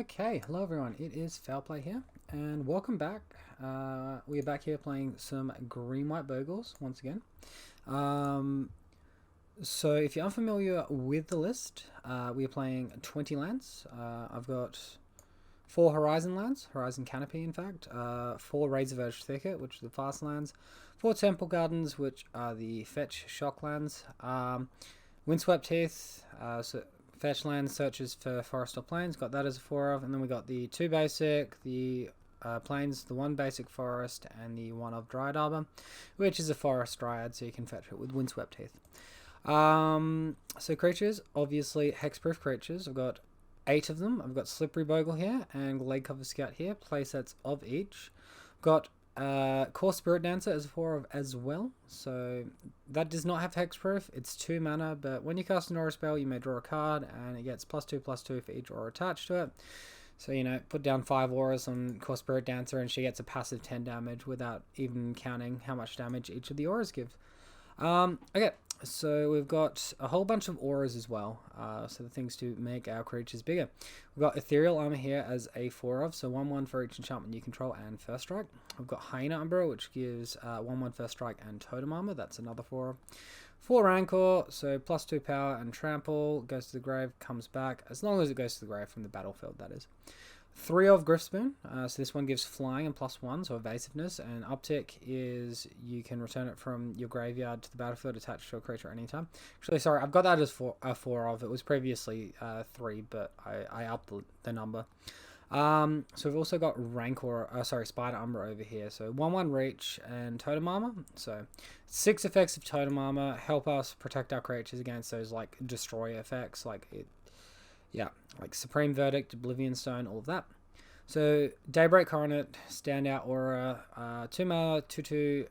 Okay, hello everyone, it is Foul Play here, and welcome back. We are back here playing some green white Bogles once again. Um, so if you're unfamiliar with the list, we are playing 20 lands. I've got 4 Horizon lands, Horizon Canopy in fact, 4 Razor Verge Thicket, which are the fast lands, 4 Temple Gardens, which are the fetch shock lands, Windswept Heath, fetch land searches for forest or plains, got that as a 4 of, and then we got the 2 basic, the plains, the 1 basic forest, and the 1 of Dryad Arbor, which is a forest dryad, so you can fetch it with Windswept Heath. So creatures, obviously hexproof creatures. I've got 8 of them. I've got Slippery Bogle here and Glade Cover Scout here, playsets of each. I've got Core Spirit Dancer as a 4 of as well, so that does not have hexproof. It's 2 mana, but when you cast an aura spell, you may draw a card, and it gets +2/+2 for each aura attached to it. So, you know, put down 5 auras on Core Spirit Dancer, and she gets a passive 10 damage without even counting how much damage each of the auras give. Okay, so we've got a whole bunch of auras as well, so the things to make our creatures bigger. We've got Ethereal Armor here as a 4 of, so 1/1 for each enchantment you control and first strike. We've got Hyena Umbra, which gives 1/1 first strike and Totem Armor, that's another 4 of. 4 Rancor, so +2 power and trample, goes to the grave, comes back, as long as it goes to the grave from the battlefield, that is. 3 of Griffspoon, so this one gives flying and +1, so evasiveness, and uptick is you can return it from your graveyard to the battlefield attached to a creature at any time. Actually, sorry, I've got that as 4 of, it was previously 3, but I upped the number. So we've also got Spider Umbra over here, so 1/1 reach and Totem Armor, so 6 effects of Totem Armor help us protect our creatures against those like destroy effects, like Supreme Verdict, Oblivion Stone, all of that. So Daybreak Coronet, Standout Aura, 2 mana, 2/2.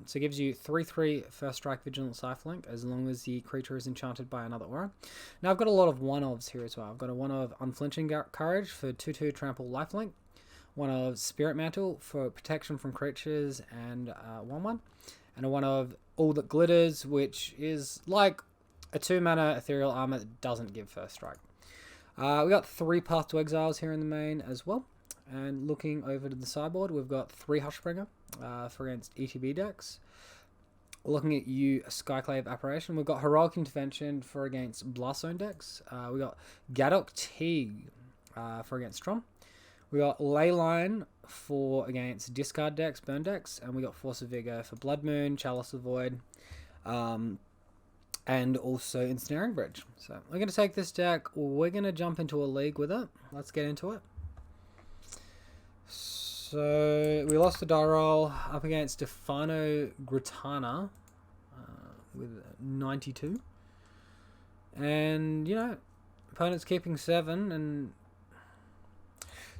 So it gives you 3/3 first strike Vigilant Lifelink as long as the creature is enchanted by another aura. Now I've got a lot of 1-ofs here as well. I've got a 1 of Unflinching Courage for 2/2 Trample Lifelink, 1 of Spirit Mantle for protection from creatures and 1/1, and a 1 of All That Glitters, which is like a 2 mana Ethereal Armor that doesn't give first strike. We got 3 Path to Exiles here in the main as well. And looking over to the sideboard, we've got 3 Hushbringer for against ETB decks. Looking at you, Skyclave Apparition. We've got Heroic Intervention for against Blast decks. We got Gadok Teague for against Strom. We got Leyline for against discard decks, burn decks, and we got Force of Vigor for Blood Moon, Chalice of Void, and also Ensnaring Bridge. So we're going to take this deck, we're going to jump into a league with it. Let's get into it. So we lost the die roll up against Stefano Gritana with 92. And, you know, opponent's keeping 7, and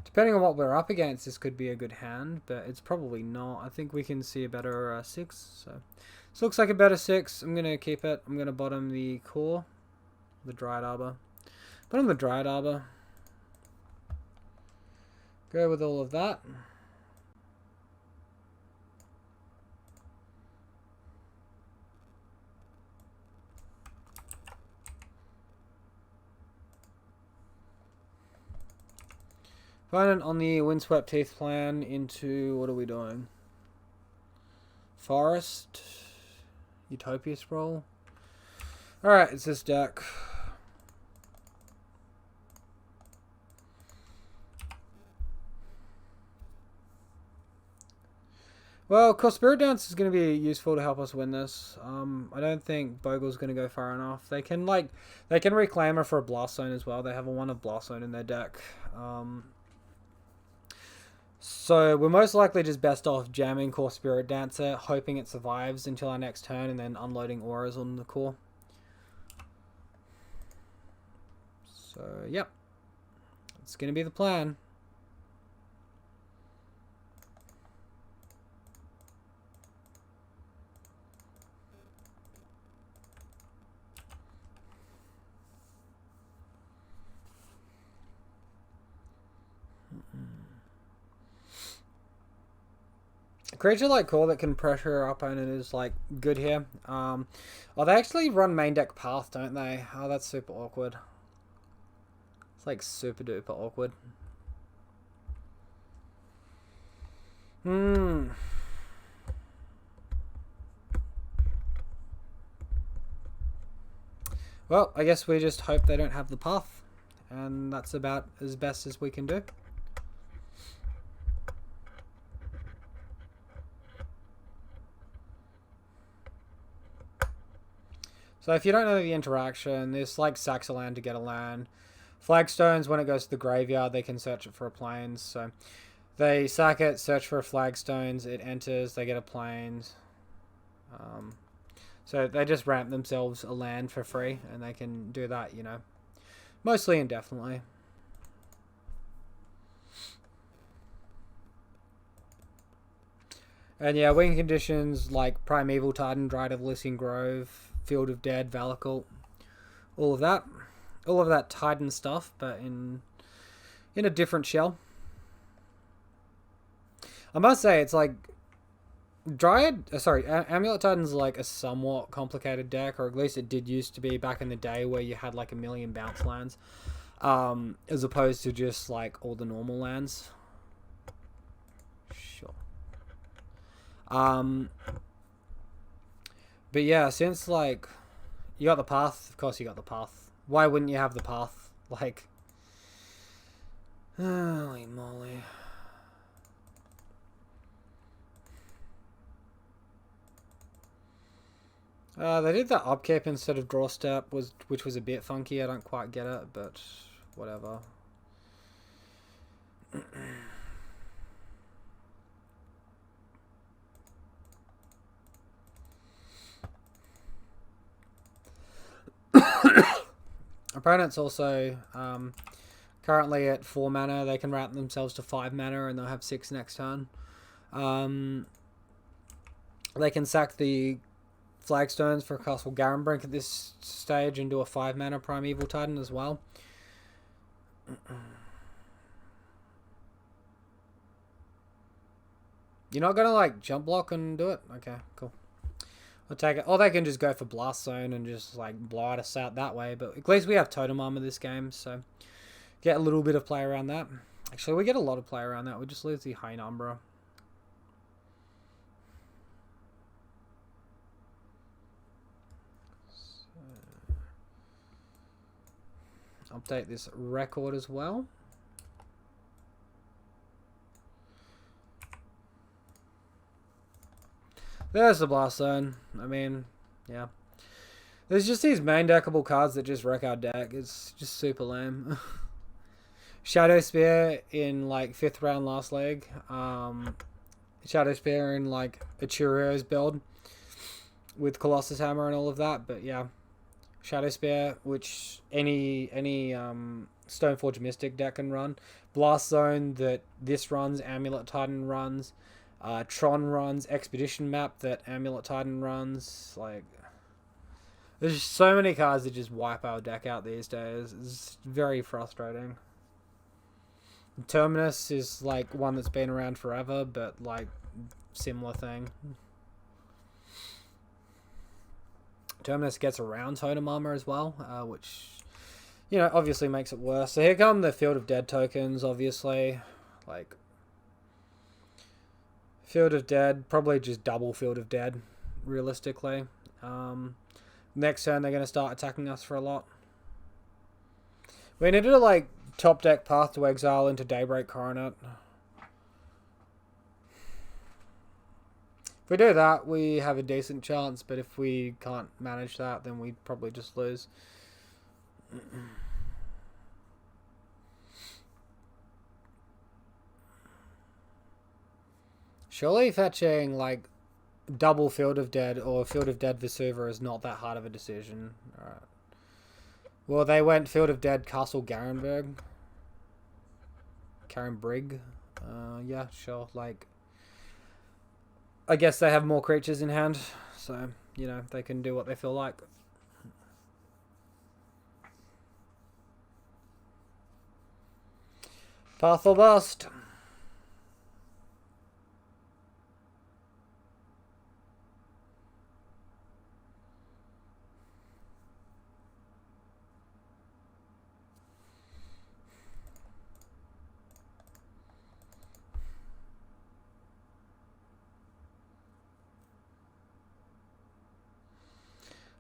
depending on what we're up against, this could be a good hand, but it's probably not. I think we can see a better 6, so this looks like a better 6. I'm going to keep it. I'm going to bottom the core, the Dryad Arbor. Bottom the Dryad Arbor. Go with all of that. Opponent on the Windswept Heath plan into, what are we doing? Forest. Utopia Sprawl. Alright, it's this deck. Well, of course, Spirit Dance is going to be useful to help us win this. I don't think Bogle's going to go far enough. They can reclaim her for a Blast Zone as well. They have a 1 of Blast Zone in their deck. So we're most likely just best off jamming Core Spirit Dancer, hoping it survives until our next turn, and then unloading auras on the core. So, yep. It's going to be the plan. A creature like Core that can pressure our opponent is like good here. Oh, they actually run main deck Path, don't they? Oh, that's super awkward. It's like super duper awkward. Well, I guess we just hope they don't have the path. And that's about as best as we can do. So if you don't know the interaction, this like sacks a land to get a land. Flagstones, when it goes to the graveyard, they can search it for a plains. So they sack it, search for a flagstones, it enters, they get a plains. So they just ramp themselves a land for free, and they can do that, you know, mostly indefinitely. And yeah, win conditions like Primeval Titan, Dried of Elysian Grove, Field of Dead, Valakut, all of that Titan stuff, but in a different shell. I must say, it's like Amulet Titan's like a somewhat complicated deck, or at least it did used to be back in the day, where you had like a million bounce lands, as opposed to just like all the normal lands. Sure. But yeah, since like you got the path, of course you got the path. Why wouldn't you have the path? Like, holy moly. They did that upkeep instead of draw step, which was a bit funky. I don't quite get it, but whatever. Opponents also currently at 4 mana. They can ramp themselves to 5 mana, and they'll have 6 next turn. They can sack the Flagstones for Castle Garenbrink at this stage and do a 5 mana Primeval Titan as well. You're not gonna like jump block and do it? Okay, cool. I'll take it. Or they can just go for Blast Zone and just like blow us out that way. But at least we have Totem Armor this game, so get a little bit of play around that. Actually, we get a lot of play around that. We just lose the High Umbra. Update this record as well. There's the Blast Zone. I mean, yeah. There's just these main deckable cards that just wreck our deck. It's just super lame. Shadow Spear in like 5th round last leg. Shadow Spear in like a Cheerios build with Colossus Hammer and all of that. But yeah, Shadow Spear, which any Stoneforge Mystic deck can run. Blast Zone that this runs, Amulet Titan runs. Tron runs, Expedition Map that Amulet Titan runs. Like, there's just so many cards that just wipe our deck out these days. It's very frustrating. Terminus is like one that's been around forever, but like similar thing. Terminus gets around Totem Armor as well, which, you know, obviously makes it worse. So here come the Field of Dead tokens, obviously. Like, Field of Dead, probably just double Field of Dead, realistically. Next turn, they're going to start attacking us for a lot. We need to, like, top deck Path to Exile into Daybreak Coronet. If we do that, we have a decent chance, but if we can't manage that, then we probably just lose. Surely fetching, like, double Field of Dead or Field of Dead Vesuva is not that hard of a decision. Alright. Well, they went Field of Dead Castle Garenbrig. Yeah, sure. Like, I guess they have more creatures in hand, so, you know, they can do what they feel like. Path or bust.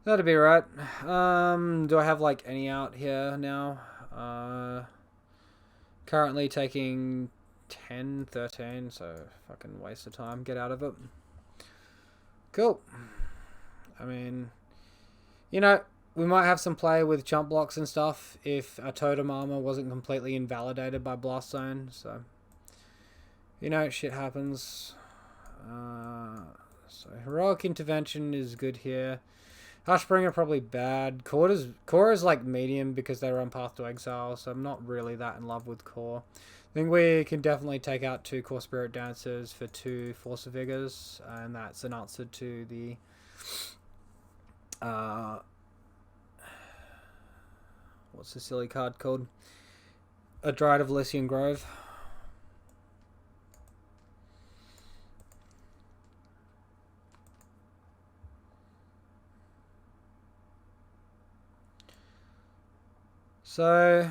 That'd be right. Do I have like any out here now? Currently taking 10, 13, so fucking waste of time. Get out of it. Cool. I mean, you know, we might have some play with jump blocks and stuff if our totem armor wasn't completely invalidated by Blast Zone, so... You know, shit happens. So Heroic Intervention is good here. Hushbringer probably bad. Core is like medium because they run Path to Exile, so I'm not really that in love with Core. I think we can definitely take out 2 Core Spirit Dancers for 2 Force of Vigors, and that's an answer to the what's the silly card called? A Dryad of Lycian Grove. So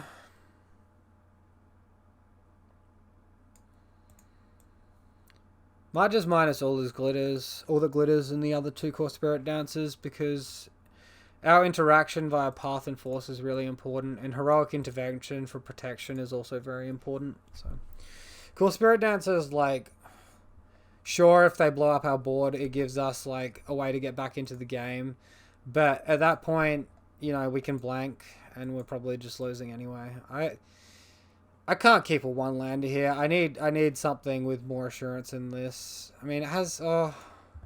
might just minus all the glitters and the other 2 Core Spirit Dancers because our interaction via Path and Force is really important, and Heroic Intervention for protection is also very important. So Core Spirit Dancers, like, sure, if they blow up our board, it gives us like a way to get back into the game, but at that point, you know, we can blank and we're probably just losing anyway. I can't keep a 1-lander here. I need something with more assurance than this. I mean, it has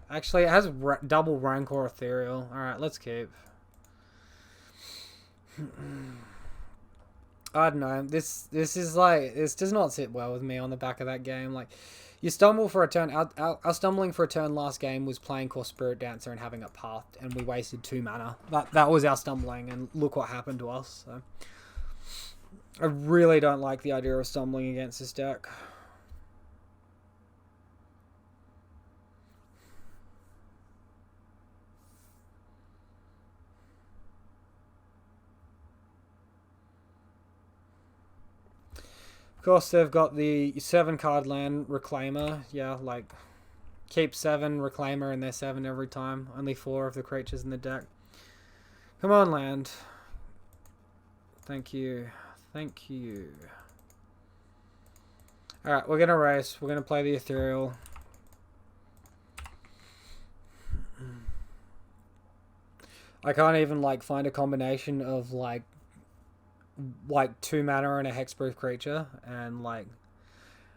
actually it has double Rancor Ethereal. All right, let's keep. I don't know. This is like, this does not sit well with me on the back of that game. Like, you stumble for a turn. Our stumbling for a turn last game was playing Core Spirit Dancer and having it pathed, and we wasted 2 mana. That was our stumbling, and look what happened to us. So I really don't like the idea of stumbling against this deck. Of course, they've got the 7-card land Reclaimer. Yeah, like, keep 7 Reclaimer and they're 7 every time. Only 4 of the creatures in the deck. Come on, land. Thank you. Thank you. Alright, we're going to race. We're going to play the Ethereal. I can't even, like, find a combination of, like 2 mana and a hexproof creature, and like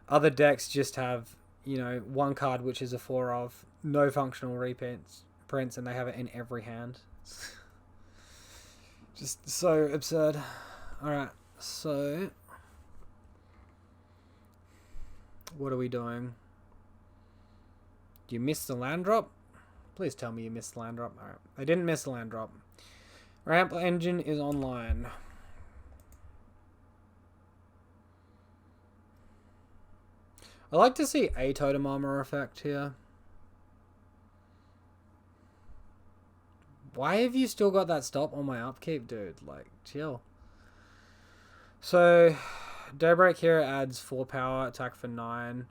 other decks just have, you know, 1 card which is a 4 of, no functional reprints, and they have it in every hand. Just so absurd. Alright, so what are we doing? You missed the land drop? Please tell me you missed the land drop. Alright, I didn't miss the land drop. Ramp engine is online. I like to see a totem armor effect here. Why have you still got that stop on my upkeep, dude? Like, chill. So, Daybreak here adds 4 power, attack for 9.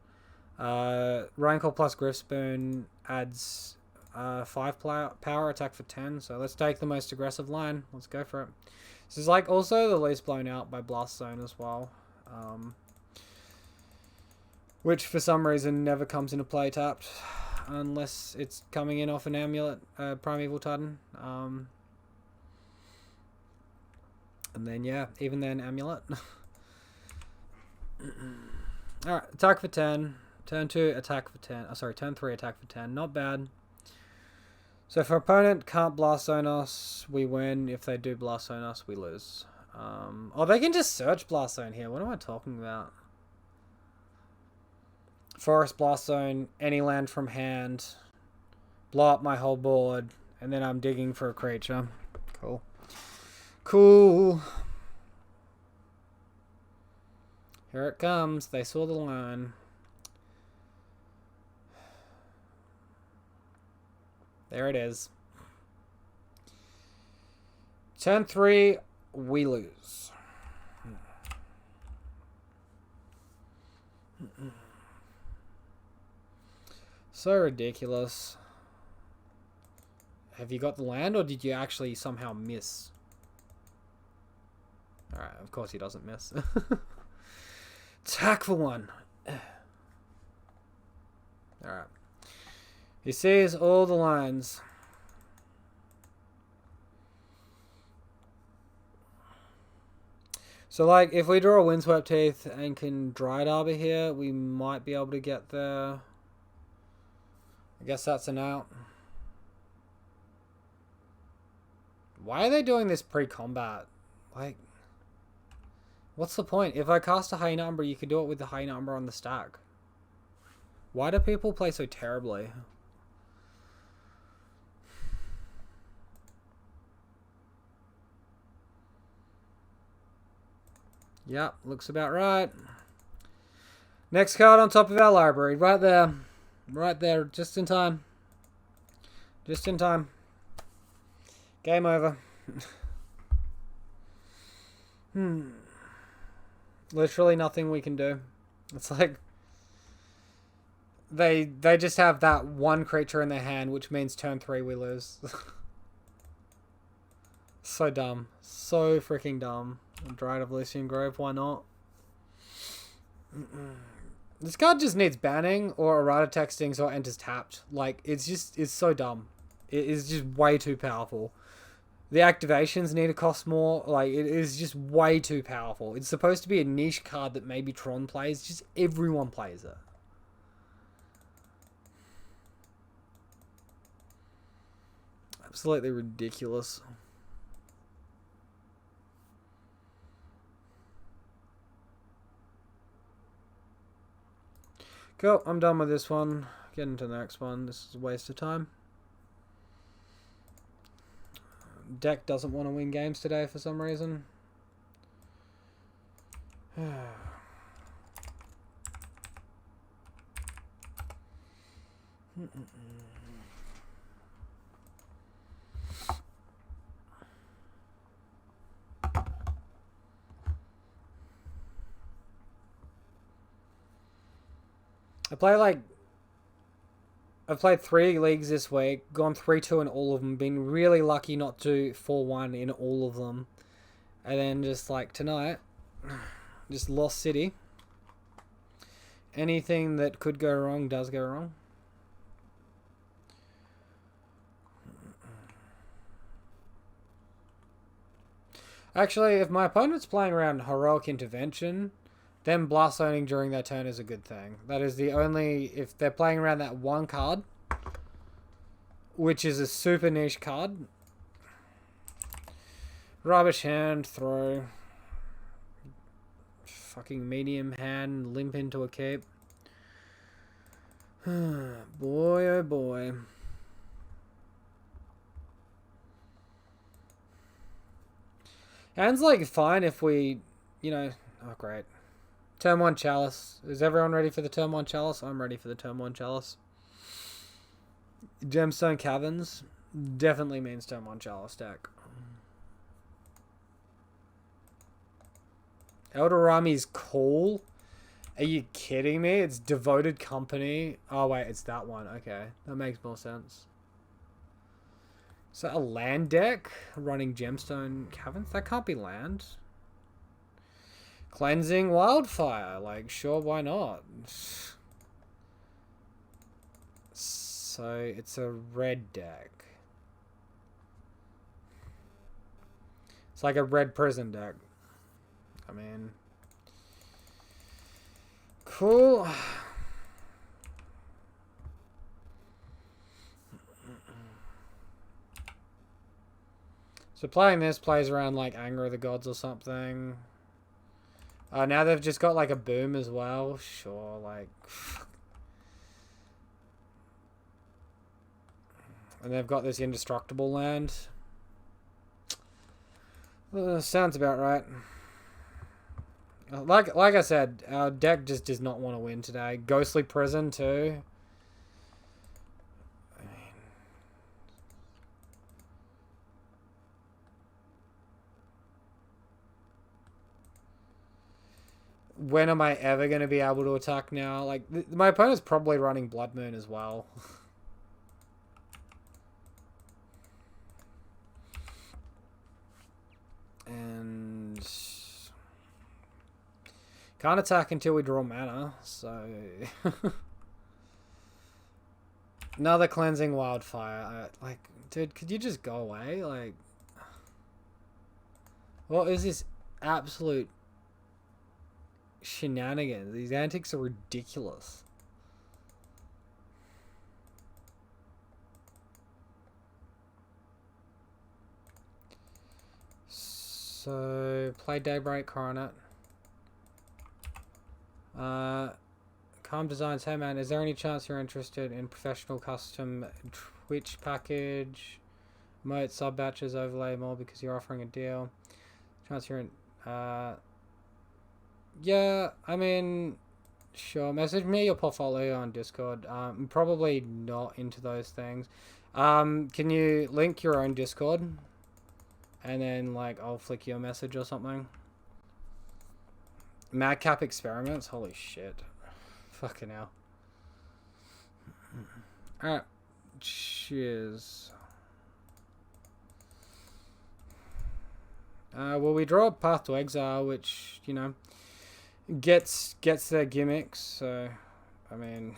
Rancor plus Griffspoon adds 5 power, attack for 10. So let's take the most aggressive line. Let's go for it. This is like also the least blown out by Blast Zone as well. Which for some reason never comes into play tapped. Unless it's coming in off an Amulet, Primeval Titan. And then, yeah, even then, Amulet. Alright, attack for 10. Turn 2, attack for 10. Oh, sorry, turn 3, attack for 10. Not bad. So if our opponent can't Blast Zone us, we win. If they do Blast Zone us, we lose. Oh, they can just search Blast Zone here. What am I talking about? Forest Blast Zone, any land from hand, blow up my whole board, and then I'm digging for a creature. Cool. Cool. Here it comes. They saw the line. There it is. Turn 3, we lose. So ridiculous. Have you got the land, or did you actually somehow miss? Alright, of course he doesn't miss. Attack for one. Alright. He sees all the lines. So, like, if we draw a Windswept Teeth and can Dryad Arbor here, we might be able to get there. I guess that's an out. Why are they doing this pre-combat? Like, what's the point? If I cast a Hyena Umbra, you could do it with the Hyena Umbra on the stack. Why do people play so terribly? Yep, looks about right. Next card on top of our library. Right there. Right there. Just in time. Just in time. Game over. Literally nothing we can do. It's like... They just have that one creature in their hand, which means turn 3 we lose. So dumb. So freaking dumb. Dryad of Elysian Grove, why not? This card just needs banning or errata texting so it enters tapped. Like, it's so dumb. It is just way too powerful. The activations need to cost more. Like, it is just way too powerful. It's supposed to be a niche card that maybe Tron plays. Just everyone plays it. Absolutely ridiculous. Cool, I'm done with this one. Getting to the next one. This is a waste of time. Deck doesn't want to win games today for some reason. I've played 3 leagues this week, gone 3-2 in all of them, been really lucky not to 4-1 in all of them. And then just like tonight, just lost City. Anything that could go wrong does go wrong. Actually, if my opponent's playing around Heroic Intervention, then Blast Zoning during their turn is a good thing. That is the only... If they're playing around that one card, which is a super niche card. Rubbish hand, throw. Fucking medium hand, limp into a cape. Boy, oh boy. Hand's like fine if we, you know... Oh, great. Turn 1 Chalice. Is everyone ready for the turn 1 Chalice? I'm ready for the turn 1 Chalice. Gemstone Caverns definitely means turn 1 Chalice deck. Eldorami's cool. Are you kidding me? It's Devoted Company. Oh wait, it's that one. Okay, that makes more sense. Is that a land deck running Gemstone Caverns? That can't be land. Cleansing Wildfire, like, sure, why not? So, it's a red deck. It's like a red prison deck. I mean... Cool. So playing this plays around, like, Anger of the Gods or something. Now they've just got like a boom as well. Sure, like... And they've got this indestructible land. Sounds about right. Like I said, our deck just does not want to win today. Ghostly Prison too. I mean... When am I ever going to be able to attack now? Like, my opponent's probably running Blood Moon as well. And can't attack until we draw mana, so another cleansing wildfire. Like, dude, could you just go away? Like, what is this absolute shenanigans? These antics are ridiculous. So, play Daybreak Coronet. Calm Designs, hey man, is there any chance you're interested in professional custom Twitch package? Emote, sub batches, overlay more because you're offering a deal. Chance you're in, yeah, I mean, sure, message me your portfolio on Discord. I'm probably not into those things. Can you link your own Discord? And then, like, I'll flick you a message or something. Madcap Experiments? Holy shit. Fucking hell. Alright. Cheers. Well, we draw a Path to Exile, which, you know, gets their gimmicks, so, I mean...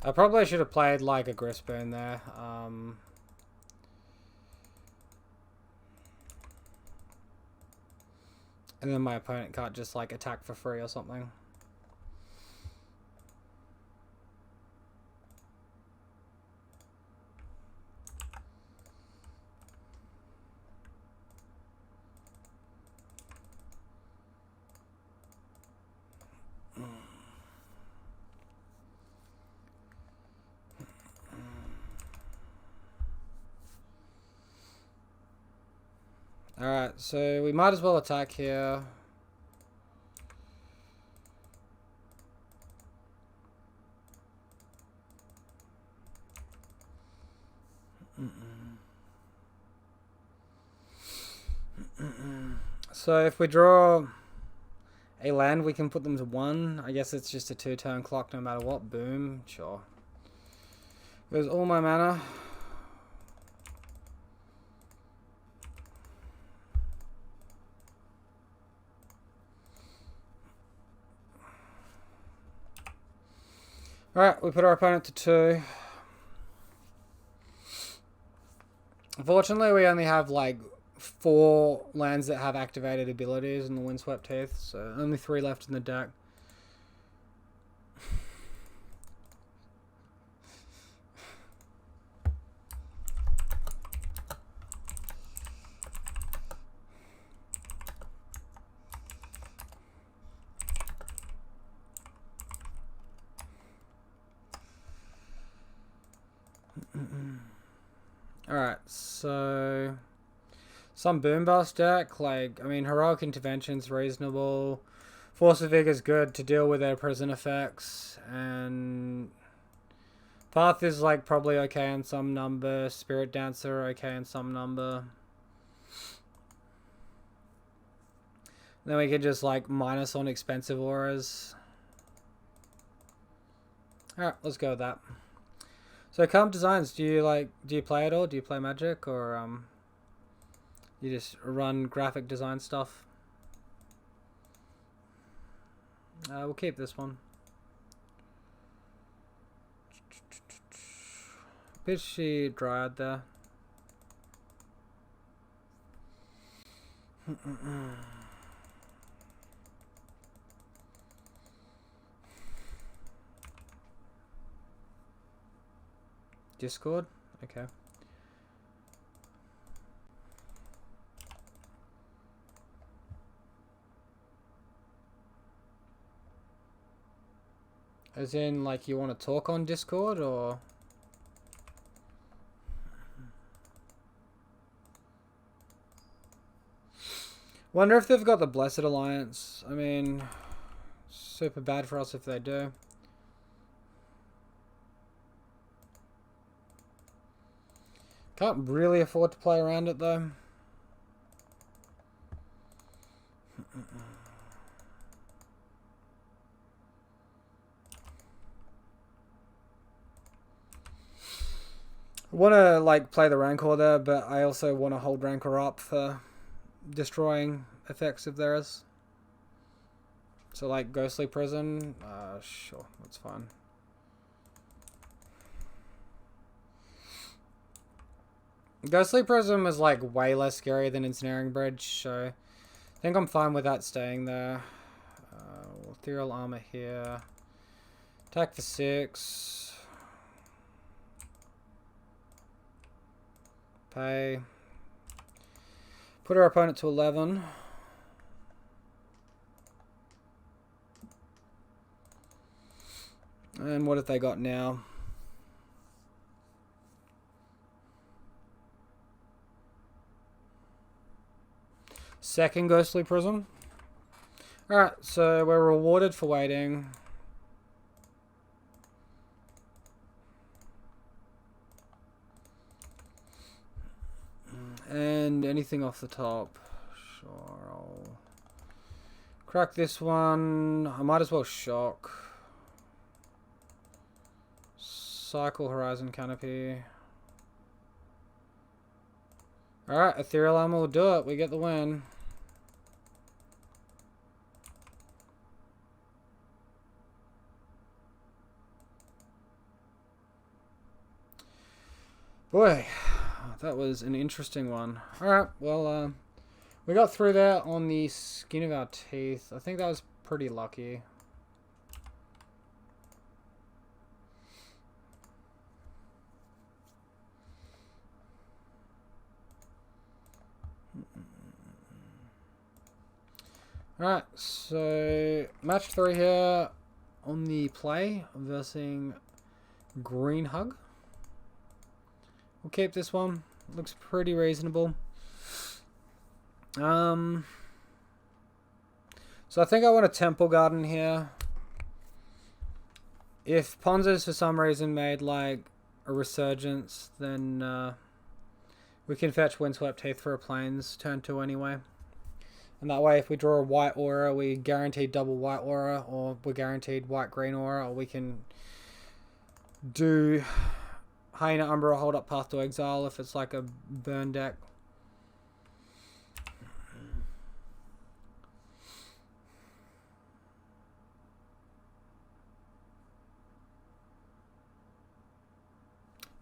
I probably should have played like a Grisburn there. And then my opponent can't just like attack for free or something. Alright, so we might as well attack here. So if we draw a land, we can put them to 1. I guess it's just a 2-turn clock no matter what. Boom. Sure. There's all my mana. Alright, we put our opponent to 2. Unfortunately, we only have like 4 lands that have activated abilities in the Windswept Heath, so only 3 left in the deck. Alright, so some Boom Bust deck, like, I mean, Heroic Intervention's reasonable. Force of Vigor's good to deal with their prison effects, and Path is like probably okay in some number. Spirit Dancer okay in some number. Then we can just like minus on expensive auras. Alright, let's go with that. So Calm Designs, do you play at all? Do you play Magic, or you just run graphic design stuff? We'll keep this one. Bitchy Dryad there. Discord? Okay. As in, like, you want to talk on Discord, or? Wonder if they've got the Blessed Alliance. I mean, super bad for us if they do. Can't really afford to play around it though. want to like play the Rancor there, but I also want to hold Rancor up for destroying effects if there is. So like Ghostly Prison, sure, that's fine. Ghostly Prism is like way less scary than Ensnaring Bridge, so I think I'm fine with that staying there. Ethereal Armor here. Attack for 6. Pay. Put our opponent to 11. And what have they got now? Second Ghostly Prism. Alright, so we're rewarded for waiting. And anything off the top. Sure, I'll crack this one. I might as well shock. Cycle Horizon Canopy. Alright, Ethereal Armor will do it. We get the win. Boy, that was an interesting one. Alright, well, we got through there on the skin of our teeth. I think that was pretty lucky. Alright, so match 3 here on the play versus Green Hug. We'll keep this one. Looks pretty reasonable. So I think I want a Temple Garden here. If Ponzo's for some reason made like a resurgence, then we can fetch Windswept Teeth for a Plains turn 2 anyway. And that way if we draw a white aura, we guaranteed double white aura, or we're guaranteed white-green aura, or we can do Hyena Umbra, hold up Path to Exile if it's like a burn deck.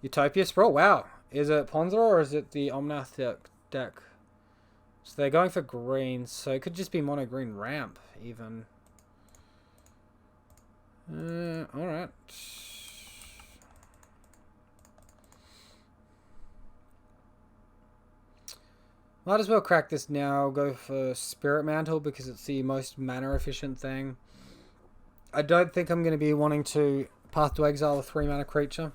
Utopia Sprawl, wow. Is it Ponza or is it the Omnath deck? So they're going for green, so it could just be mono green ramp even. Alright. Might as well crack this now, go for Spirit Mantle because it's the most mana efficient thing. I don't think I'm going to be wanting to Path to Exile a 3 mana creature.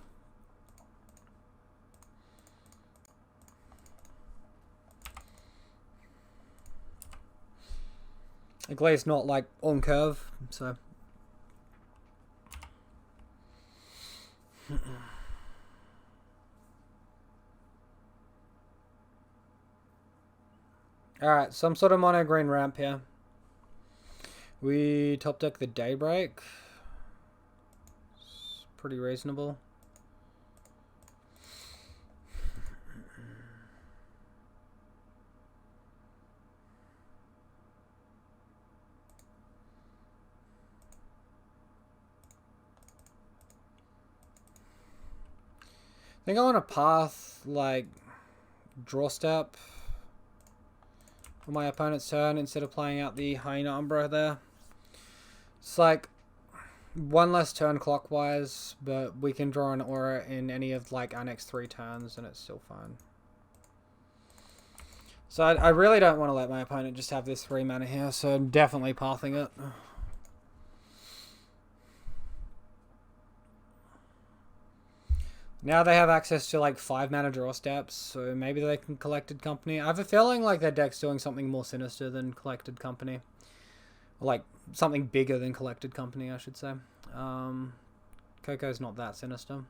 At least not like on curve, so. Alright, some sort of mono green ramp here. We top deck the Daybreak. It's pretty reasonable. I think I want to path like draw step on my opponent's turn instead of playing out the Hyena Umbra there. It's like one less turn clockwise, but we can draw an aura in any of like our next 3 turns and it's still fine. So I really don't want to let my opponent just have this 3 mana here, so I'm definitely pathing it. Now they have access to like 5 mana draw steps, so maybe they can Collected Company. I have a feeling like their deck's doing something more sinister than Collected Company. Or like something bigger than Collected Company, I should say. Coco's not that sinister.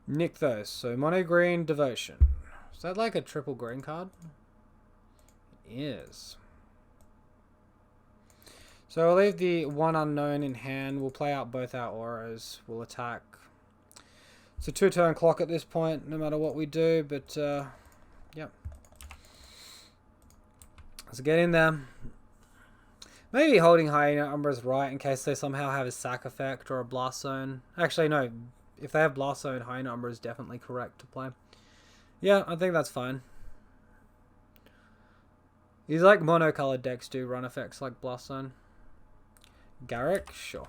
Nick those. So mono green Devotion. Is that like a triple green card? is. So we'll leave the one unknown in hand. We'll play out both our auras. We'll attack. It's a 2-turn clock at this point, no matter what we do, but yep. Let's get in there. Maybe holding Hyena Umbra is right in case they somehow have a sack effect or a blast zone. Actually, no. If they have blast zone, Hyena Umbra is definitely correct to play. Yeah, I think that's fine. These like monocolored decks do run effects like blast zone. Garrick, sure.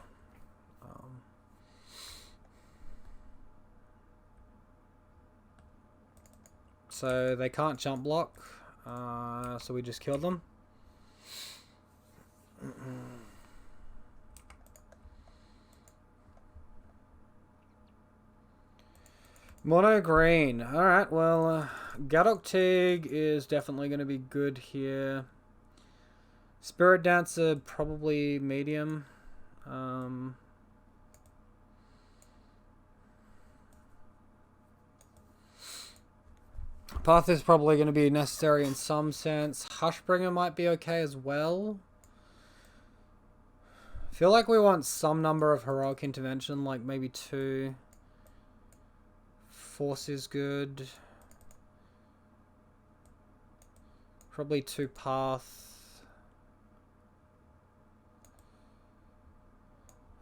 So they can't jump block, so we just killed them. Mono green. Alright, well, Gadok Tig is definitely going to be good here. Spirit Dancer, probably medium. Path is probably going to be necessary in some sense. Hushbringer might be okay as well. I feel like we want some number of heroic intervention, like maybe 2. Force is good. Probably 2 path.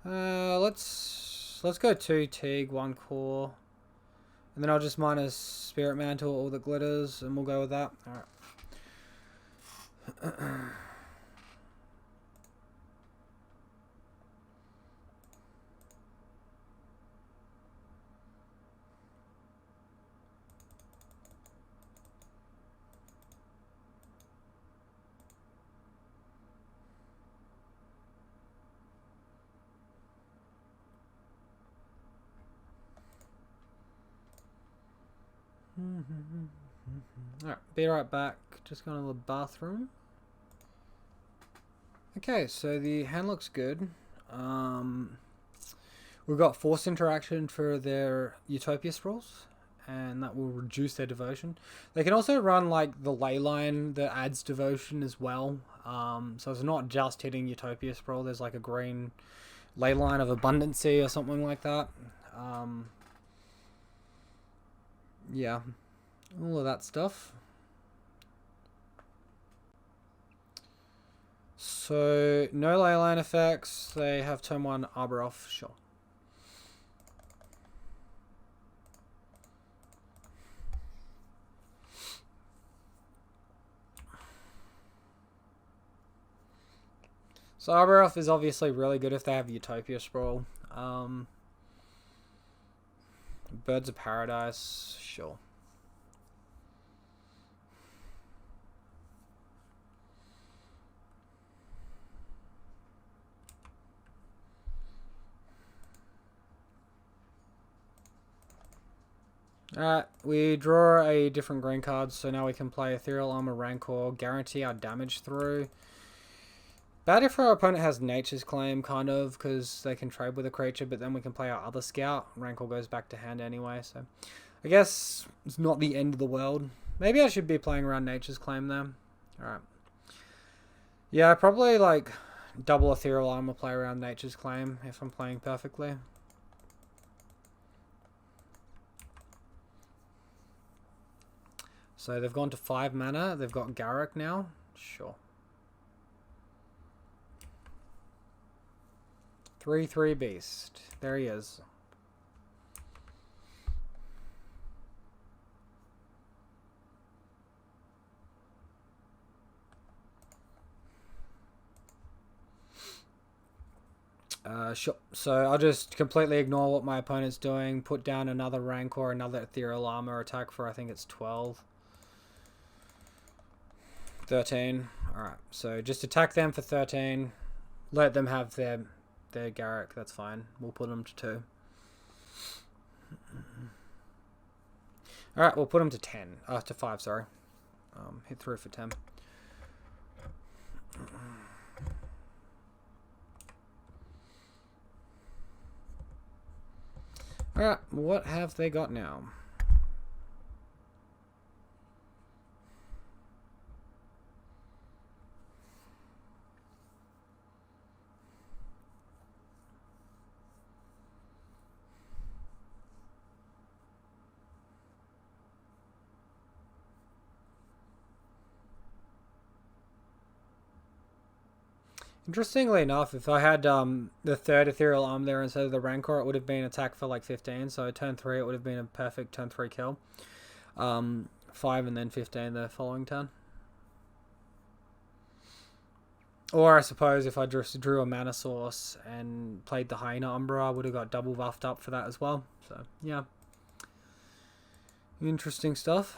Let's go 2 Tig, 1 core. And then I'll just minus Spirit Mantle, all that glitters, and we'll go with that. Alright. Alright, be right back. Just going to the bathroom. Okay, so the hand looks good. We've got Force Interaction for their Utopia Sprawls, and that will reduce their devotion. They can also run like the ley line that adds devotion as well. So it's not just hitting Utopia Sprawl. There's like a green ley line of abundancy or something like that. Yeah, all of that stuff. So no ley line effects. They have turn 1 Arbor off, sure. So Arbor off is obviously really good if they have Utopia Sprawl. Birds of Paradise, sure. Alright, we draw a different green card, so now we can play Ethereal Armor Rancor, guarantee our damage through. Bad if our opponent has Nature's Claim, kind of, because they can trade with a creature, but then we can play our other scout. Rancor goes back to hand anyway, so I guess it's not the end of the world. Maybe I should be playing around Nature's Claim there. Alright. Yeah, probably like double Ethereal Armor play around Nature's Claim if I'm playing perfectly. So they've gone to 5 mana. They've got Garrick now. Sure. 3/3 beast. There he is. Sure. So I'll just completely ignore what my opponent's doing. Put down another Rancor, another Ethereal Armor attack for I think it's 12. 13. Alright, so just attack them for 13. Let them have their Garrick, that's fine. We'll put them to 2. Alright, we'll put them to 10. To 5, sorry. Hit through for 10. Alright, what have they got now? Interestingly enough, if I had the third ethereal arm there instead of the Rancor, it would have been attack for like 15. So turn 3, it would have been a perfect turn 3 kill. 5 and then 15 the following turn. Or I suppose if I just drew a mana source and played the Hyena Umbra, I would have got double buffed up for that as well. So yeah, interesting stuff.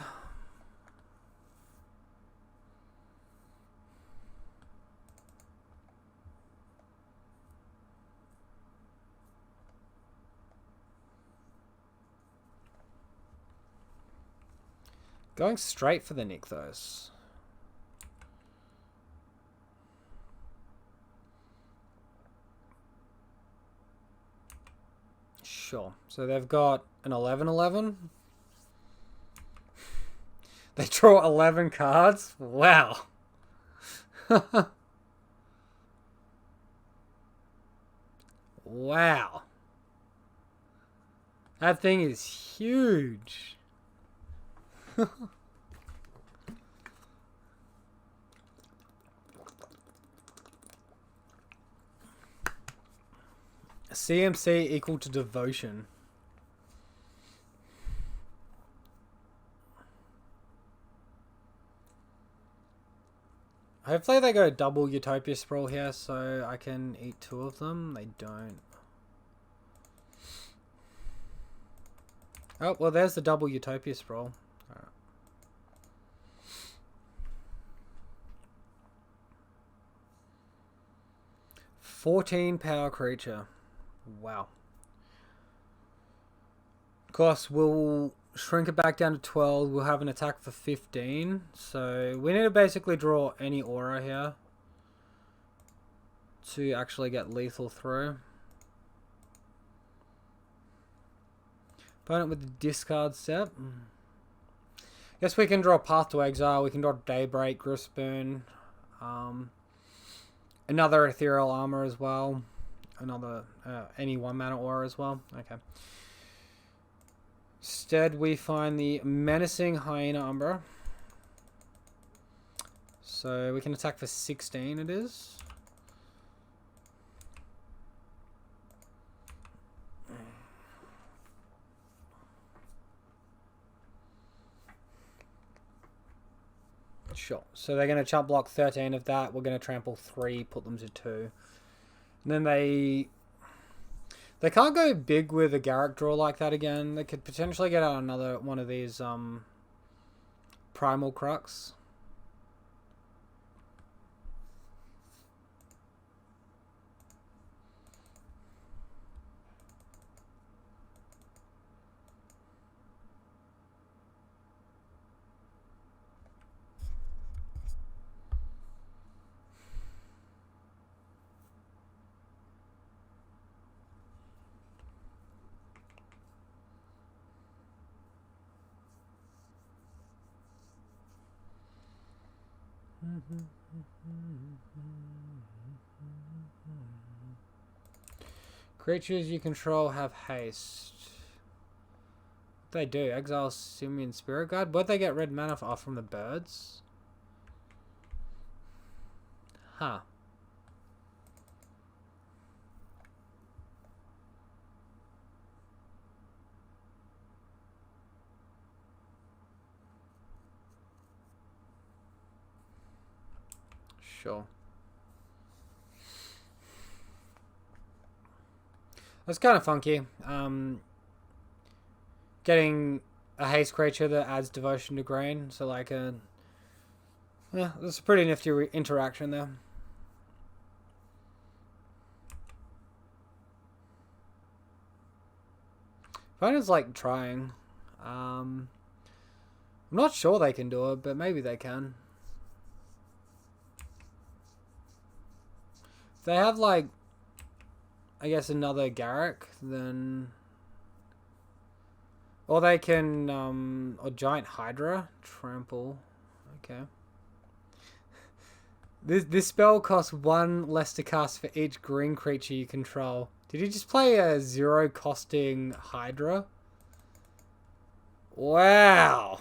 Going straight for the Nykthos. Sure. So they've got an 11-11. They draw 11 cards? Wow. Wow. That thing is huge. CMC equal to devotion. Hopefully they go double Utopia Sprawl here so I can eat 2 of them. They don't. Oh, well there's the double Utopia Sprawl. Alright. 14 power creature. Wow. Of course, we'll shrink it back down to 12. We'll have an attack for 15. So we need to basically draw any aura here to actually get lethal through. Opponent with the discard step. Guess we can draw Path to Exile. We can draw Daybreak, Grispoon. Another Ethereal Armor as well. Another any 1-mana aura as well. Okay. Instead, we find the Menacing Hyena Umbra. So we can attack for 16. It is. Sure. So they're going to chump block 13 of that. We're going to trample 3, put them to 2. And then they can't go big with a Garruk draw like that again. They could potentially get out another one of these Primal Crux. Creatures you control have haste. They do. Exile Simian Spirit Guide. Where'd they get red mana from the birds? Huh. Sure. That's kind of funky. Getting a haste creature that adds devotion to grain. So like a... Yeah, that's a pretty nifty interaction there. Opponent's like trying. I'm not sure they can do it, but maybe they can. If they have like, I guess another Garruk, then... Or they can, or Giant Hydra, trample. Okay. This spell costs 1 less to cast for each green creature you control. Did you just play a 0 costing Hydra? Wow.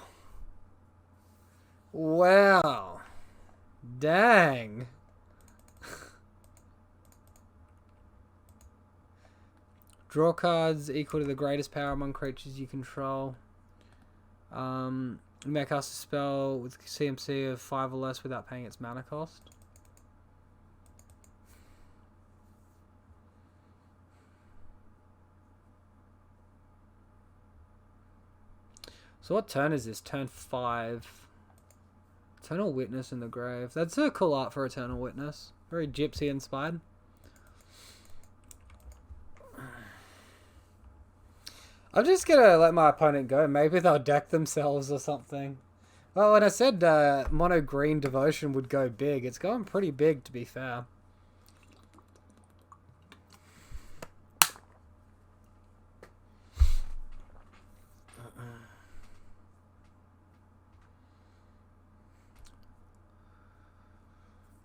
Wow. Dang. Draw cards equal to the greatest power among creatures you control. You may cast a spell with CMC of 5 or less without paying its mana cost. So what turn is this? Turn 5. Eternal Witness in the grave. That's a cool art for Eternal Witness. Very gypsy inspired. I'm just gonna let my opponent go. Maybe they'll deck themselves or something. Well, when I said mono green devotion would go big, it's going pretty big to be fair.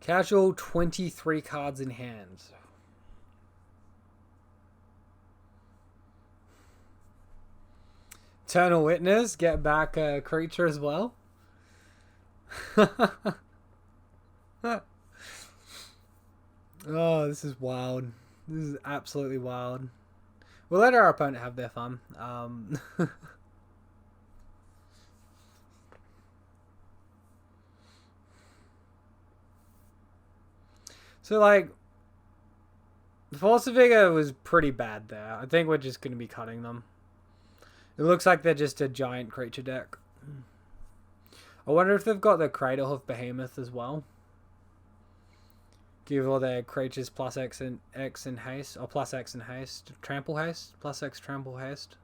Casual, 23 cards in hand. Eternal Witness, get back a creature as well. Oh, this is wild. This is absolutely wild. We'll let our opponent have their fun. So, like, the Force of Vigor was pretty bad there. I think we're just going to be cutting them. It looks like they're just a giant creature deck. I wonder if they've got the Cradlehoof Behemoth as well. Give all their creatures plus X and haste, or plus X and haste. Trample haste? Plus X trample haste.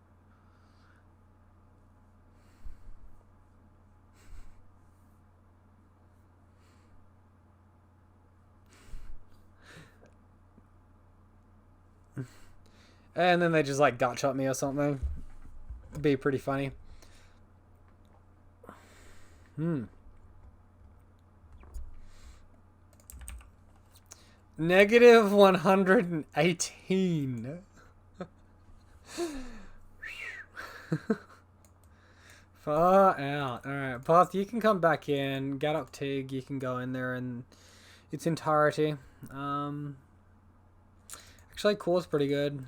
And then they just like gut shot me or something. Be pretty funny. Negative 118. Far out. Alright, Path, you can come back in. Gadok Tig, you can go in there in its entirety. Actually, Core's pretty good.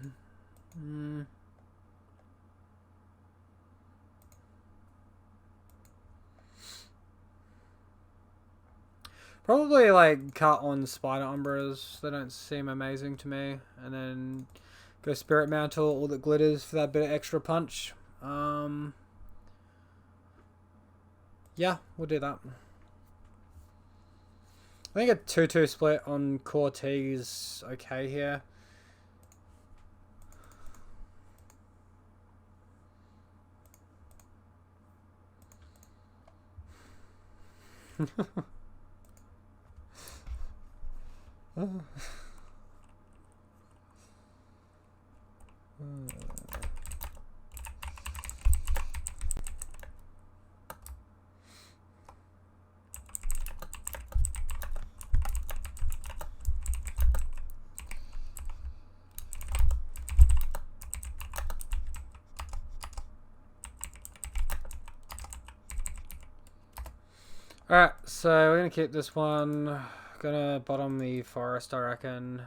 Probably like cut on Spider Umbras. They don't seem amazing to me. And then go Spirit Mantle, all that glitters for that bit of extra punch. Yeah, we'll do that. I think a 2-2 split on Core T is okay here. Alright, so we're going to keep this one. Gonna bottom the forest, I reckon.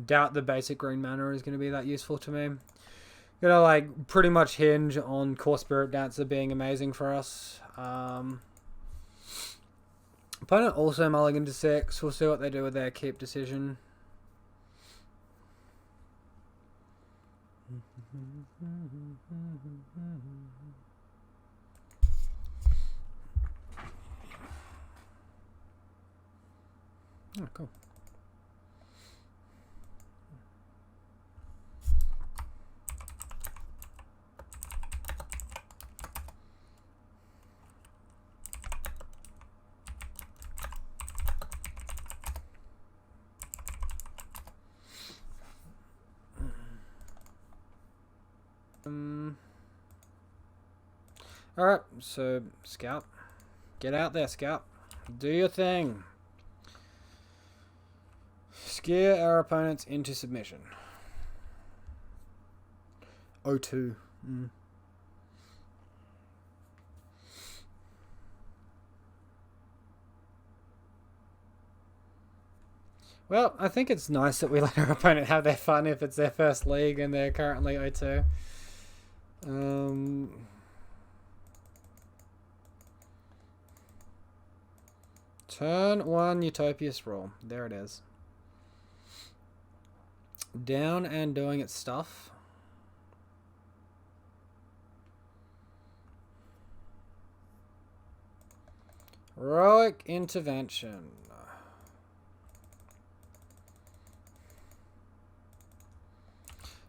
Doubt the basic green mana is going to be that useful to me. Gonna like pretty much hinge on Core Spirit Dancer being amazing for us. Opponent also mulligan to 6. We'll see what they do with their keep decision. Oh, cool. Alright, so Scout. Get out there, Scout. Do your thing. Scare our opponents into submission. 0-2. Well, I think it's nice that we let our opponent have their fun if it's their first league and they're currently 0-2. Turn 1 Utopias roll. There it is. Down and doing its stuff. Heroic intervention.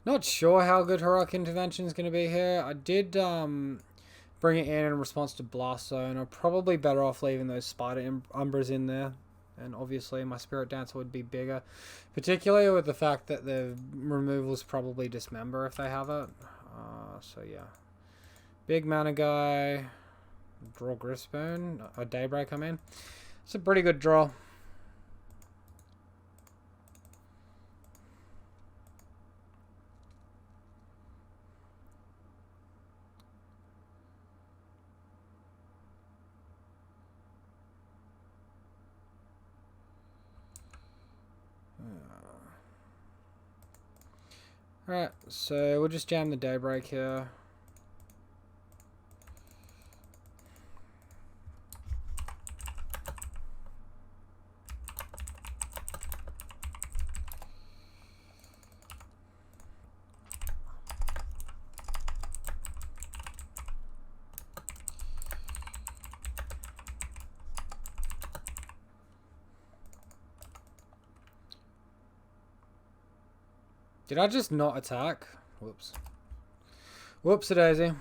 Not sure how good heroic intervention is going to be here. I did bring it in response to Blast Zone. I'm probably better off leaving those Spider Umbras in there. And obviously my Spirit Dancer would be bigger. Particularly with the fact that the removals probably dismember if they have it. So yeah. Big mana guy. Draw Griffbone. A Daybreak, I mean. It's a pretty good draw. Alright, so we'll just jam the Daybreak here. Did I just not attack? Whoops. Whoops-a-daisy.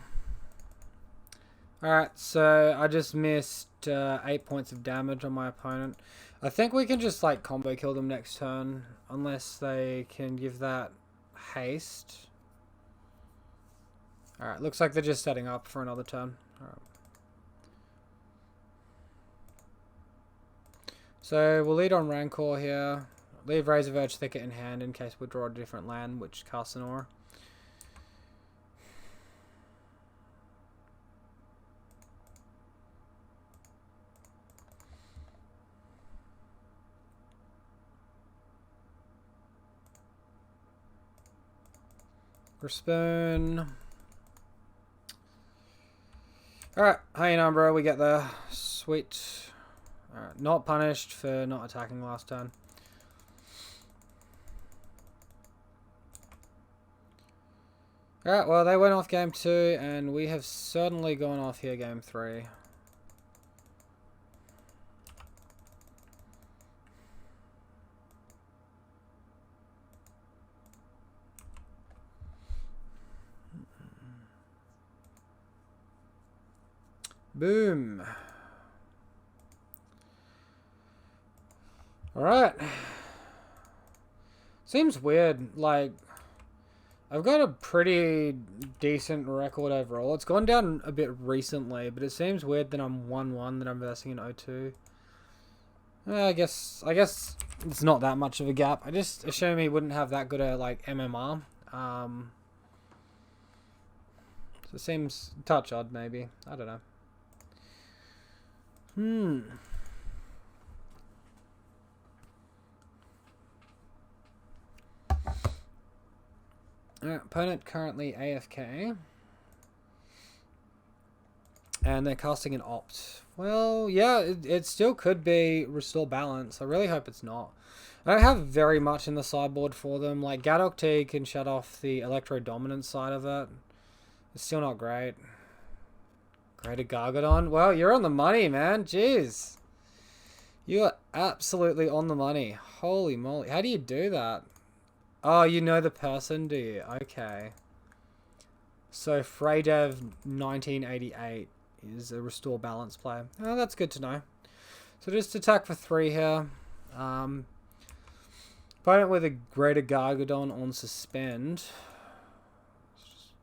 Alright, so I just missed 8 points of damage on my opponent. I think we can just like combo kill them next turn. Unless they can give that haste. Alright, looks like they're just setting up for another turn. Alright. So we'll lead on Rancor here. Leave Razor Verge Thicket in hand in case we draw a different land, which casts an aura. Spoon. Alright, hanging on, bro. We get there. Sweet. Alright, not punished for not attacking last turn. Alright, well, they went off game 2, and we have certainly gone off here game 3. Boom. Alright. Seems weird, like, I've got a pretty decent record overall. It's gone down a bit recently, but it seems weird that I'm 1-1, that I'm versing in 0-2. I guess it's not that much of a gap. I just assume he wouldn't have that good a, like, MMR. So it seems a touch odd, maybe. I don't know. Alright, opponent currently AFK. And they're casting an Opt. Well, yeah, it still could be Restore Balance. I really hope it's not. I don't have very much in the sideboard for them. Like, Gadok T can shut off the Electro Dominance side of it. It's still not great. Greater Gargadon. Well, you're on the money, man. Jeez. You are absolutely on the money. Holy moly. How do you do that? Oh, you know the person, do you? Okay. So, Freydev 1988 is a Restore Balance play. Oh, that's good to know. So, just attack for 3 here. Opponent with a Greater Gargadon on Suspend. Just,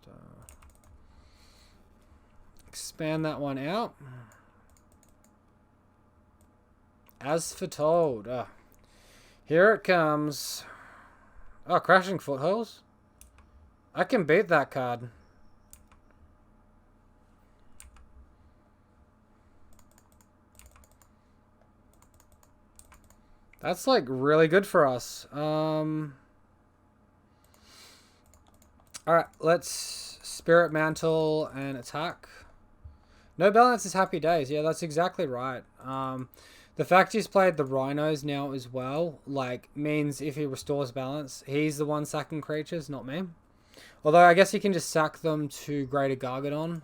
expand that one out. As foretold. Here it comes. Oh, Crashing Foothills? I can beat that card. That's like really good for us. Alright, let's Spirit Mantle and attack. No balance is happy days. Yeah, that's exactly right. The fact he's played the Rhinos now as well, like, means if he restores balance, he's the one sacking creatures, not me. Although I guess he can just sack them to Greater Gargadon.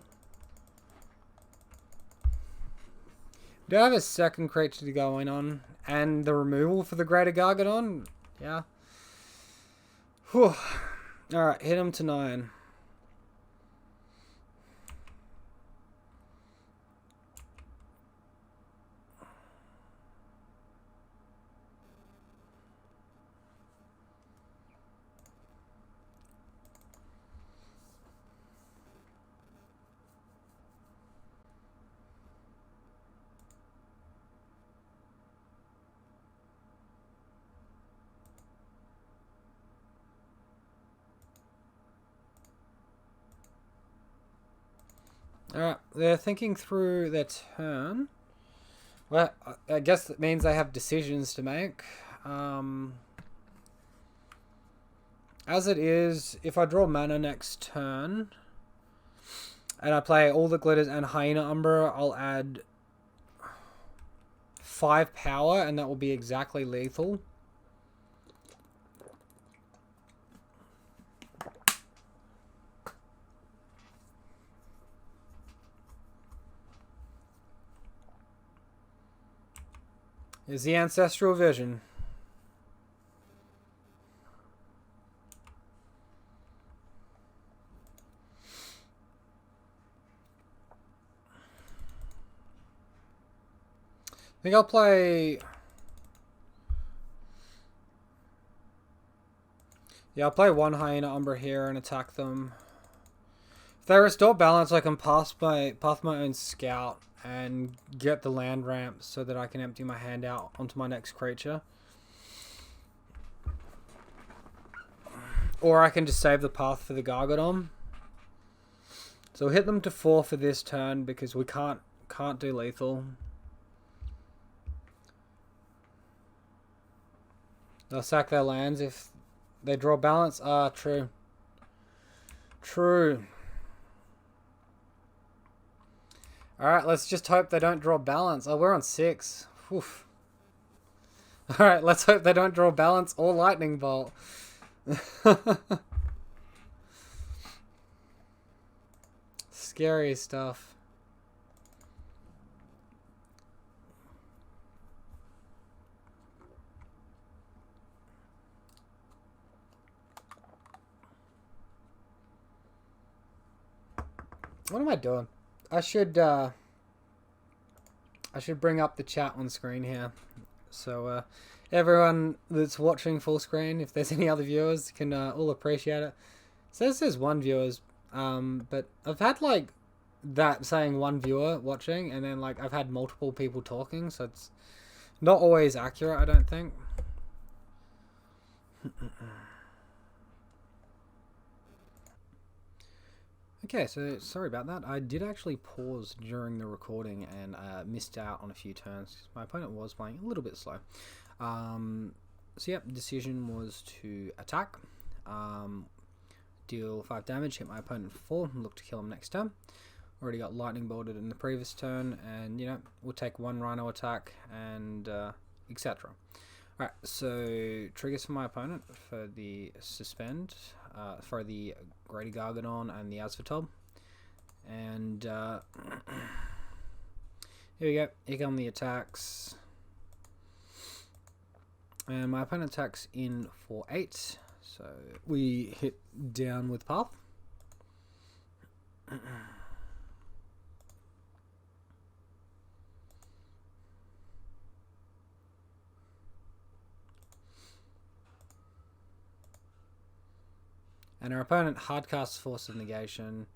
Do I have a second creature to go in on? And the removal for the Greater Gargadon? Yeah. Whew. Alright, hit him to 9. Alright, they're thinking through their turn. Well, I guess that means they have decisions to make. As it is, if I draw mana next turn, and I play all the glitters and Hyena Umbra, I'll add 5 power, and that will be exactly lethal. Is the Ancestral Vision. I think I'll play... Yeah, I'll play one Hyena Umbra here and attack them. If they restore balance, I can path my own scout and get the land ramp so that I can empty my hand out onto my next creature. Or I can just save the path for the Gargadon. So we'll hit them to 4 for this turn because we can't do lethal. They'll sack their lands if they draw balance. Ah, true. True. Alright, let's just hope they don't draw balance. Oh, we're on 6. Oof. Alright, let's hope they don't draw balance or lightning bolt. Scary stuff. What am I doing? I should bring up the chat on screen here, so everyone that's watching full screen, if there's any other viewers, can all appreciate it. It says there's 1 viewers, but I've had like that saying 1 viewer watching, and then like I've had multiple people talking, so it's not always accurate, I don't think. Okay, so sorry about that. I did actually pause during the recording and missed out on a few turns. My opponent was playing a little bit slow. So yeah, decision was to attack, deal 5 damage, hit my opponent for 4, and look to kill him next turn. Already got lightning bolted in the previous turn, and you know, we'll take 1 rhino attack and etc. Alright, so triggers for my opponent for the suspend, for the Greater Gargadon and the Asphotob. And here we go, here come the attacks. And my opponent attacks in for 8, so we hit down with Path. And our opponent hardcasts Force of Negation,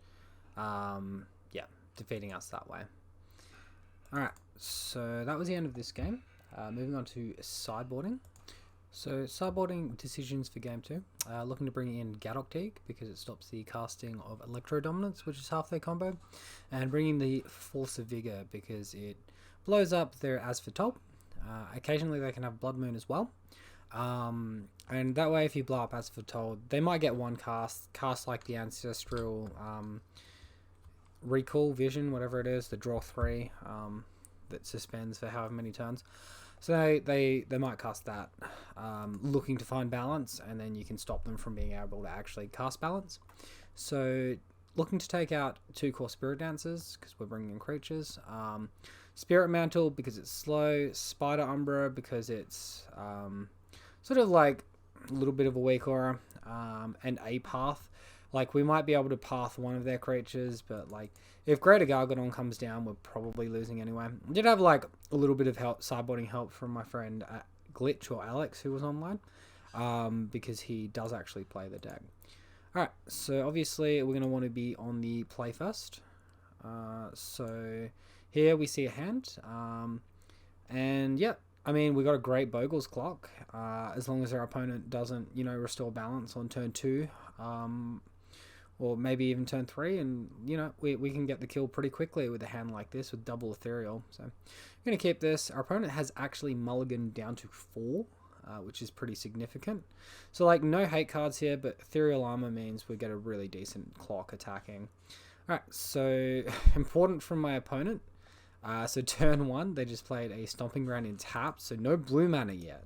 yeah, defeating us that way. Alright, so that was the end of this game. Moving on to sideboarding. So sideboarding decisions for game 2. Looking to bring in Gadok Teague because it stops the casting of Electro Dominance, which is half their combo. And bringing the Force of Vigor because it blows up their Asphotob. Occasionally they can have Blood Moon as well. And that way, if you blow up as foretold, they might get one cast like the Ancestral Recall Vision, whatever it is, the draw 3 that suspends for however many turns. So they might cast that, looking to find balance, and then you can stop them from being able to actually cast balance. So looking to take out 2 core Spirit Dancers, because we're bringing in creatures. Spirit Mantle, because it's slow. Spider Umbra, because it's sort of like a little bit of a weak aura. And a path. Like, we might be able to path one of their creatures, but like, if Greater Gargadon comes down, we're probably losing anyway. I did have like a little bit of help, sideboarding help from my friend Glitch or Alex, who was online, because he does actually play the deck. Alright, so obviously we're going to want to be on the play first. So here we see a hand, and yeah, I mean, we got a great Bogles clock, as long as our opponent doesn't, you know, restore balance on turn 2, or maybe even turn 3, and, you know, we can get the kill pretty quickly with a hand like this with double Ethereal. So I'm going to keep this. Our opponent has actually mulliganed down to 4, which is pretty significant. So, like, no hate cards here, but Ethereal Armor means we get a really decent clock attacking. Alright, so important from my opponent. So turn 1, they just played a Stomping Ground in tap, so no blue mana yet.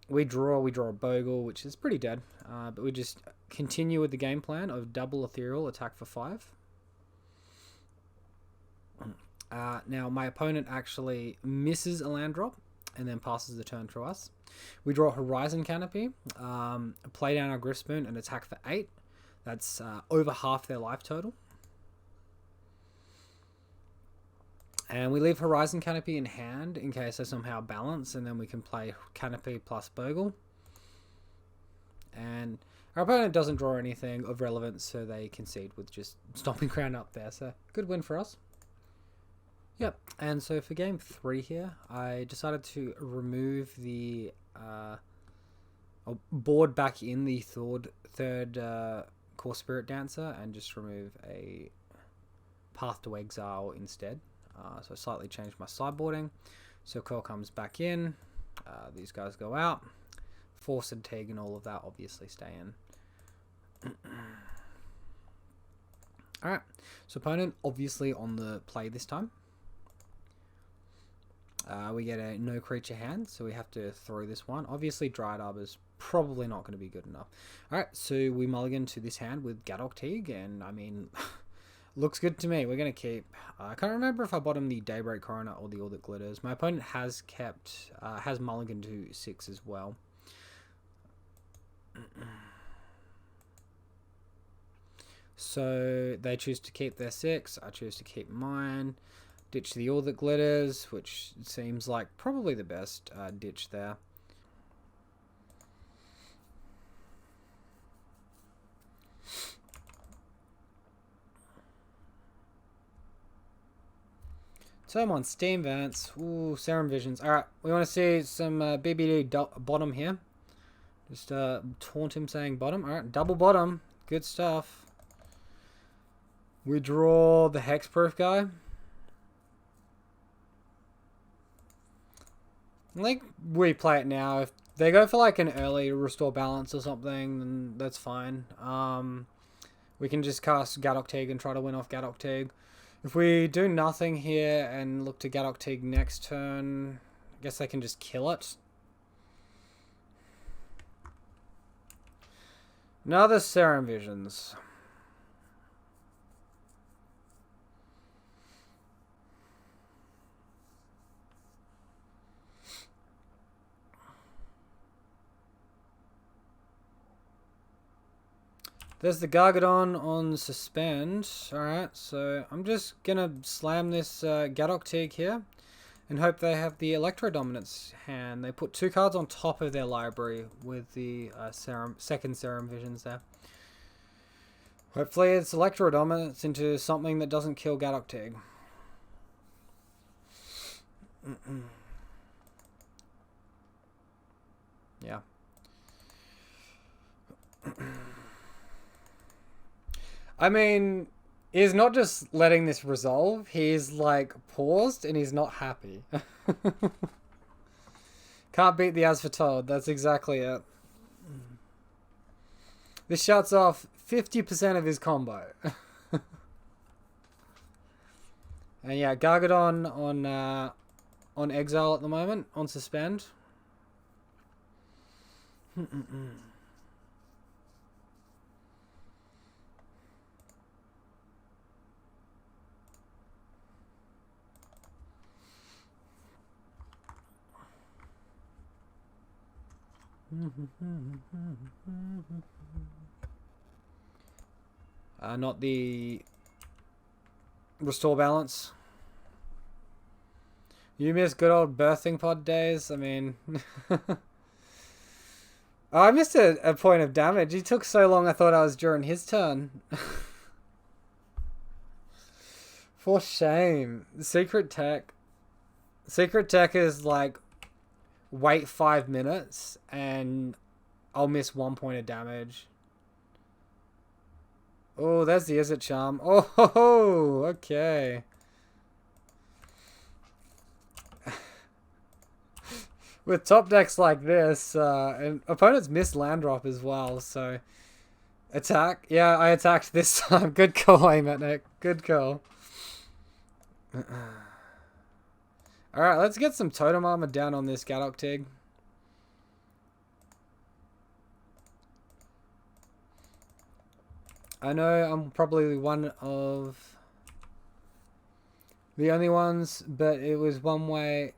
We draw a Bogle, which is pretty dead, but we just continue with the game plan of double Ethereal, attack for 5. Now my opponent actually misses a land drop and then passes the turn to us. We draw Horizon Canopy, play down our Griffspoon and attack for 8. That's over half their life total. And we leave Horizon Canopy in hand in case they somehow balance, and then we can play Canopy plus Bogle. And our opponent doesn't draw anything of relevance, so they concede with just Stomping Ground up there. So good win for us. Yep, and so for game 3 here, I decided to remove the board back in the third core Spirit Dancer and just remove a Path to Exile instead. So I slightly changed my sideboarding. So Curl comes back in. These guys go out. Force and Tag and all of that obviously stay in. Alright. So opponent obviously on the play this time. We get a no creature hand, so we have to throw this one. Obviously Dryad Arbor is probably not going to be good enough. Alright, so we mulligan to this hand with Gadok Teague, and I mean... looks good to me. We're going to keep... I can't remember if I bottomed the Daybreak Coroner or the All That Glitters. My opponent has kept... has mulligan to 6 as well. So they choose to keep their 6. I choose to keep mine. Ditch the All That Glitters, which seems like probably the best ditch there. So I'm on Steam Vents. Ooh, Serum Visions. Alright, we want to see some BBD bottom here. Just taunt him saying bottom. Alright, double bottom. Good stuff. We draw the Hexproof guy. I think we play it now. If they go for like an early restore balance or something, then that's fine. We can just cast Gadok Teague and try to win off Gadok Teague. If we do nothing here and look to Gadok Teague next turn, I guess they can just kill it. Another Serum Visions. There's the Gargadon on suspend. Alright, so I'm just gonna slam this Gadok Teague here and hope they have the Electro Dominance hand. They put 2 cards on top of their library with the second Serum Visions there. Hopefully it's Electro Dominance into something that doesn't kill Gadok Teague. Yeah. I mean, he's not just letting this resolve, he's like paused and he's not happy. Can't beat the as foretold. That's exactly it. This shuts off 50% of his combo. And yeah, Gargadon on exile at the moment, on suspend. Not the restore balance. You miss good old birthing pod days. I mean, oh, I missed a point of damage. He took so long. I thought I was during his turn. For shame. Secret tech is like wait 5 minutes and I'll miss 1 point of damage. Oh, there's the Izzet charm. Oh, okay. With top decks like this, and opponents miss land drop as well, so attack. Yeah, I attacked this time. Good call, Nick. Good call. Alright, let's get some totem armor down on this Gadok Tig. I know I'm probably one of the only ones, but it was way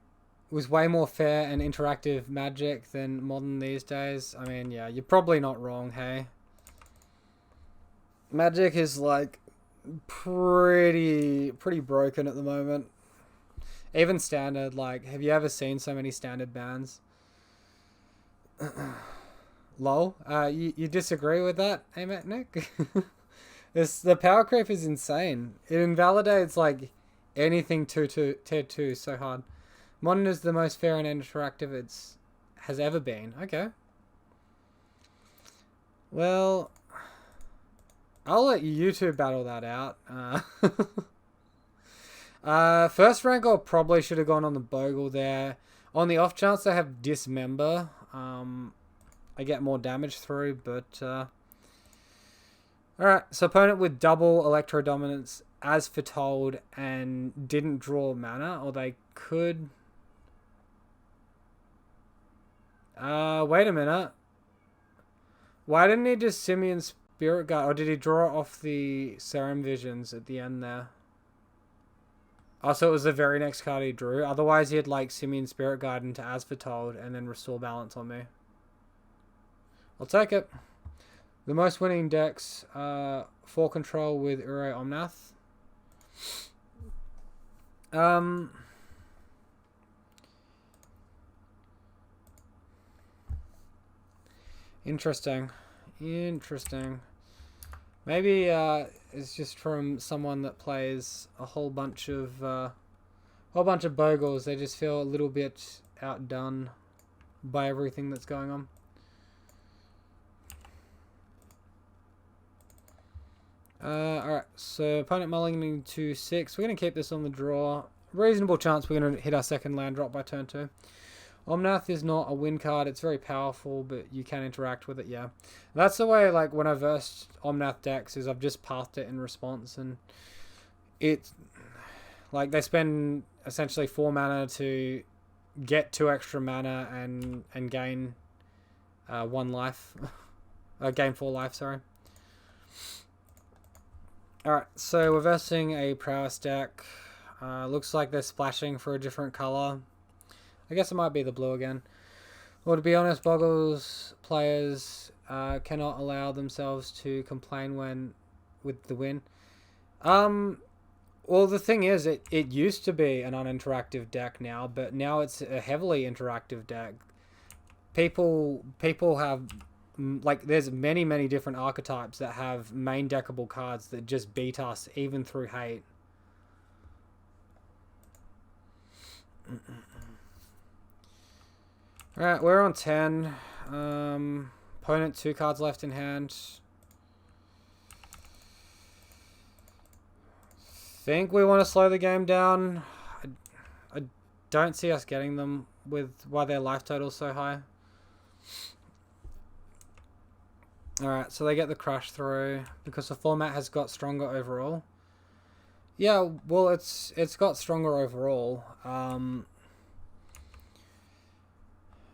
more fair and interactive Magic than Modern these days. I mean, yeah, you're probably not wrong, hey? Magic is like pretty broken at the moment. Even Standard, like, have you ever seen so many Standard bans? Lol. You disagree with that, hey, Nick? The power creep is insane. It invalidates like anything tier 2 so hard. Modern is the most fair and interactive has ever been. Okay. Well, I'll let you two battle that out. First rank I probably should have gone on the Bogle there. On the off chance I have Dismember, I get more damage through, but alright, so opponent with double Electro Dominance as foretold and didn't draw mana, or they could... wait a minute. Why didn't he just Simian Spirit Guard, or did he draw off the Serum Visions at the end there? Oh, so it was the very next card he drew. Otherwise, he had like Simian Spirit Guide into As Foretold and then Restore Balance on me. I'll take it. The most winning decks for control with Uro Omnath. Interesting. Maybe it's just from someone that plays a whole bunch of Bogles. They just feel a little bit outdone by everything that's going on. Alright, so opponent mulling to 6. We're going to keep this on the draw. Reasonable chance we're going to hit our second land drop by turn 2. Omnath is not a win card. It's very powerful, but you can interact with it, yeah. That's the way, like, when I versed Omnath decks, is I've just pathed it in response, and it's, like, they spend essentially 4 mana to get 2 extra mana and gain 1 life. Gain 4 life, sorry. Alright, so we're versing a Prowess deck. Looks like they're splashing for a different color. I guess it might be the blue again. Well, to be honest, Bogles players cannot allow themselves to complain with the win. Well, the thing is, it used to be an uninteractive deck now, but now it's a heavily interactive deck. People have, like, there's many different archetypes that have main deckable cards that just beat us even through hate. Alright, we're on 10. Opponent 2 cards left in hand. Think we want to slow the game down. don't see us getting them with why their life total's so high. Alright, so they get the crash through because the format has got stronger overall. Yeah, well, it's got stronger overall.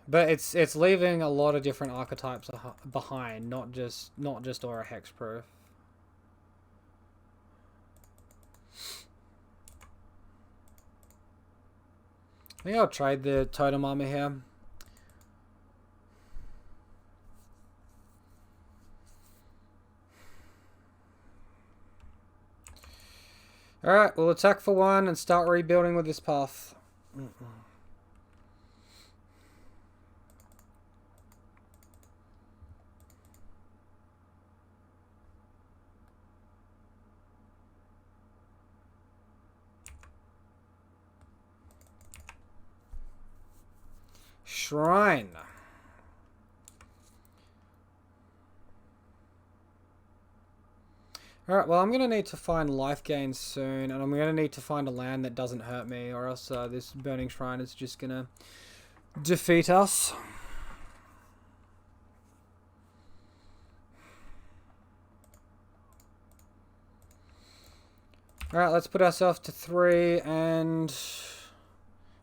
But it's leaving a lot of different archetypes behind, not just Aura Hexproof. I think I'll trade the totem armor here. Alright, we'll attack for 1 and start rebuilding with this path. Shrine. Alright, well, I'm going to need to find life gain soon, and I'm going to need to find a land that doesn't hurt me, or else this Burning Shrine is just going to defeat us. Alright, let's put ourselves to 3, and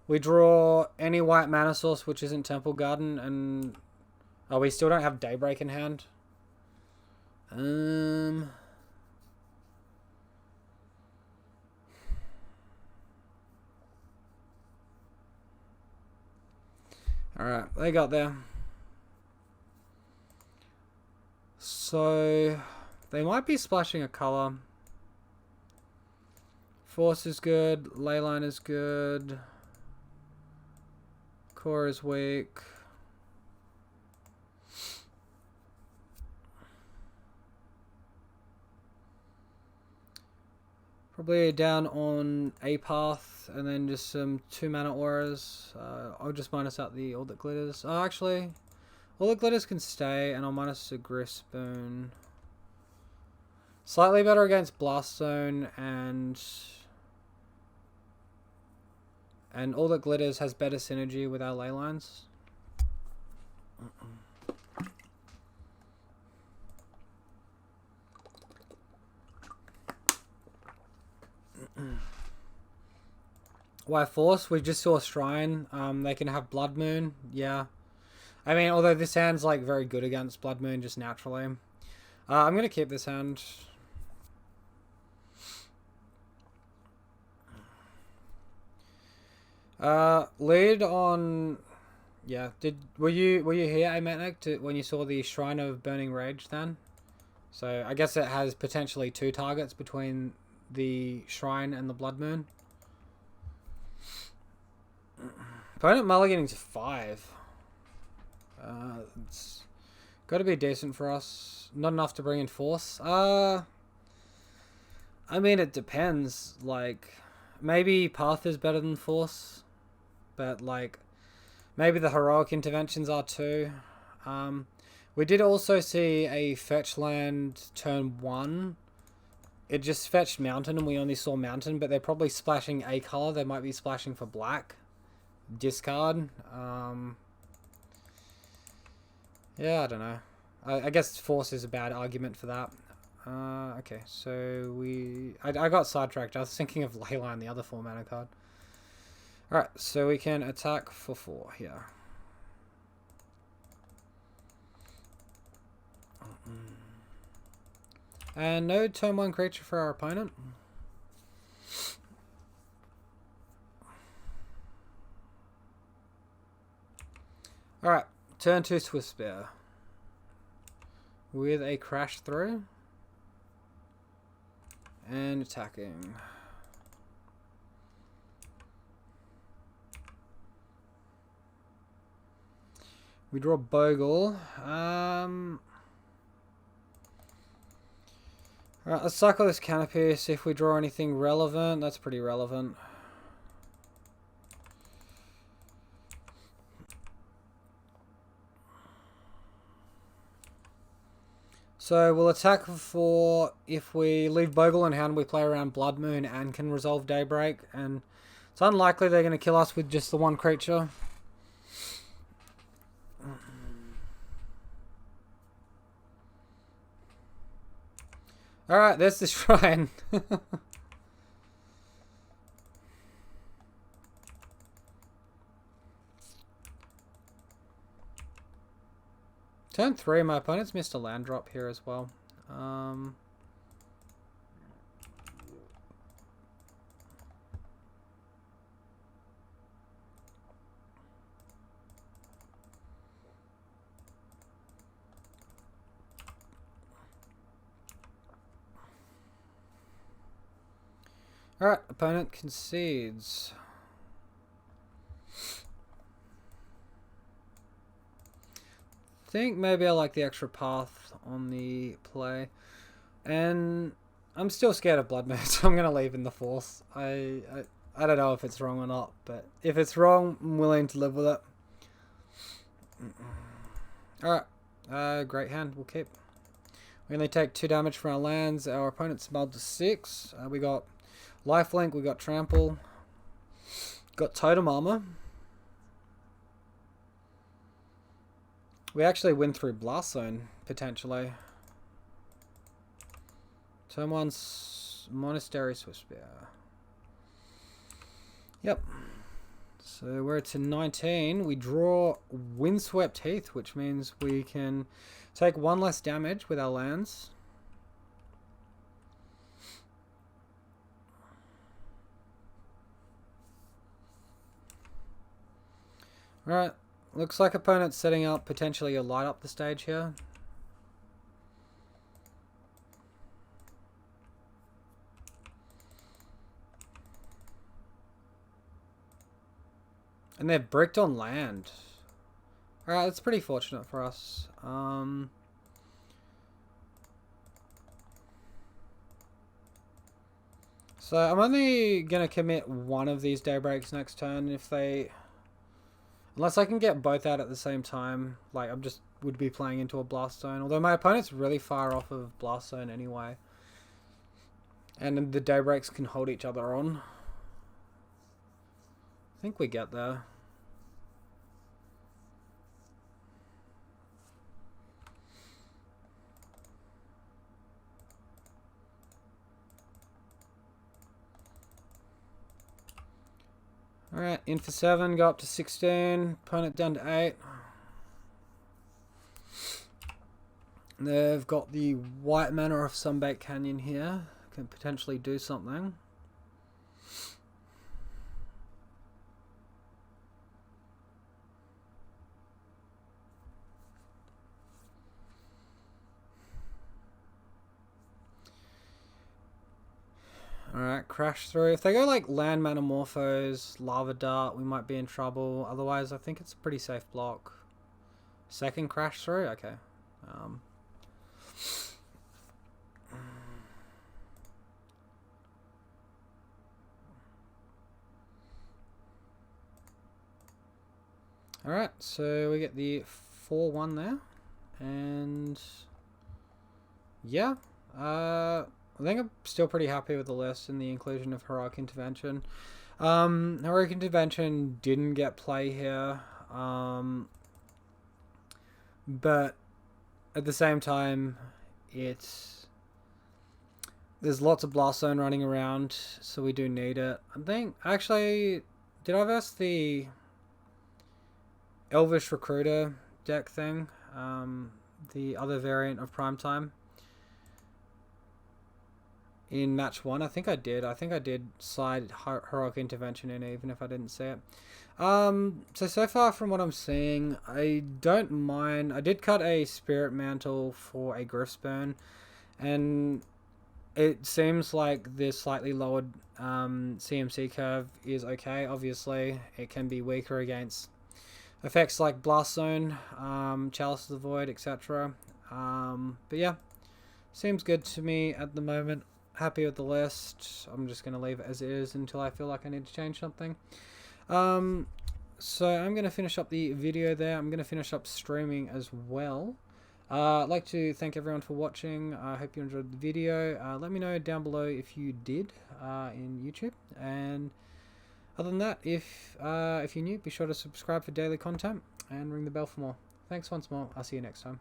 we draw any white mana source which isn't Temple Garden, and... oh, we still don't have Daybreak in hand. Alright, they got there. So, they might be splashing a color. Force is good, Leyline is good. Core is weak. Probably down on a path, and then just some 2 mana auras. I'll just minus out the All That Glitters. Oh, actually, All That Glitters can stay, and I'll minus the Grist Spoon. Slightly better against Blast Zone, and All That Glitters has better synergy with our ley lines. Why Force? We just saw Shrine. They can have Blood Moon. Yeah. I mean, although this hand's like very good against Blood Moon just naturally. I'm going to keep this hand. Lead on... yeah. Were you here, Ametnik, when you saw the Shrine of Burning Rage then? So I guess it has potentially 2 targets between the Shrine and the Blood Moon. Opponent mulliganing to 5. It's got to be decent for us. Not enough to bring in Force. I mean, it depends. Like, maybe Path is better than Force, but like, maybe the Heroic Interventions are too. We did also see a fetch land turn 1. It just fetched Mountain, and we only saw Mountain, but they're probably splashing a color. They might be splashing for black. Discard. Yeah, I don't know. I guess Force is a bad argument for that. Okay, so I got sidetracked. I was thinking of Leyline, the other 4 mana card. Alright, so we can attack for 4 here. And no turn 1 creature for our opponent. Alright, turn 2 Swiftspear. With a crash through. And attacking. We draw Bogle. Alright, let's cycle this Canopy, see if we draw anything relevant. That's pretty relevant. So we'll attack for, if we leave Bogle in hand, we play around Blood Moon and can resolve Daybreak, and It's unlikely they're going to kill us with just the one creature. Alright, there's the shrine. Turn 3, my opponent's missed a land drop here as well. Alright, opponent concedes. I think maybe I like the extra path on the play. And I'm still scared of Blood Moon, so I'm going to leave in the fourth. I don't know if it's wrong or not, but if it's wrong, I'm willing to live with it. Alright, great hand, we'll keep. We only take 2 damage from our lands. Our opponent's mulled to 6. We got lifelink, we got trample, got totem armor. We actually win through Blast Zone, potentially. Turn 1's Monastery Swiftspear. Yep. So we're to 19. We draw Windswept Heath, which means we can take 1 less damage with our lands. Alright, looks like opponent's setting up potentially a light up the stage here. And they've bricked on land. Alright, that's pretty fortunate for us. So I'm only going to commit 1 of these Daybreaks next turn if they... Unless I can get both out at the same time, like I'm just would be playing into a Blast Zone. Although my opponent's really far off of Blast Zone anyway. And the Daybreaks can hold each other on. I think we get there. Alright, in for 7, go up to 16, opponent down to 8. They've got the white mana of Sunbaked Canyon here, can potentially do something. Alright, crash through. If they go like land Manamorphose, Lava Dart, we might be in trouble. Otherwise, I think it's a pretty safe block. Second crash through? Okay. Alright, so we get the 4-1 there. And yeah, I think I'm still pretty happy with the list and the inclusion of Heroic Intervention. Heroic Intervention didn't get play here, but at the same time, there's lots of Blast Zone running around, so we do need it. I think, actually, did I verse the Elvish Recruiter deck thing? The other variant of Primetime? In match 1, I think I did. I think I did slide Heroic Intervention in, even if I didn't see it. So far from what I'm seeing, I don't mind. I did cut a Spirit Mantle for a Griffsburn, and it seems like the slightly lowered CMC curve is okay. Obviously, it can be weaker against effects like Blast Zone, Chalice of the Void, etc. But yeah, seems good to me at the moment. Happy with the list. I'm just going to leave it as it is until I feel like I need to change something. So I'm going to finish up the video there. I'm going to finish up streaming as well. I'd like to thank everyone for watching. I hope you enjoyed the video. Let me know down below if you did in YouTube. And Other than that, if you're new, be sure to subscribe for daily content and ring the bell for more. Thanks once more. I'll see you next time.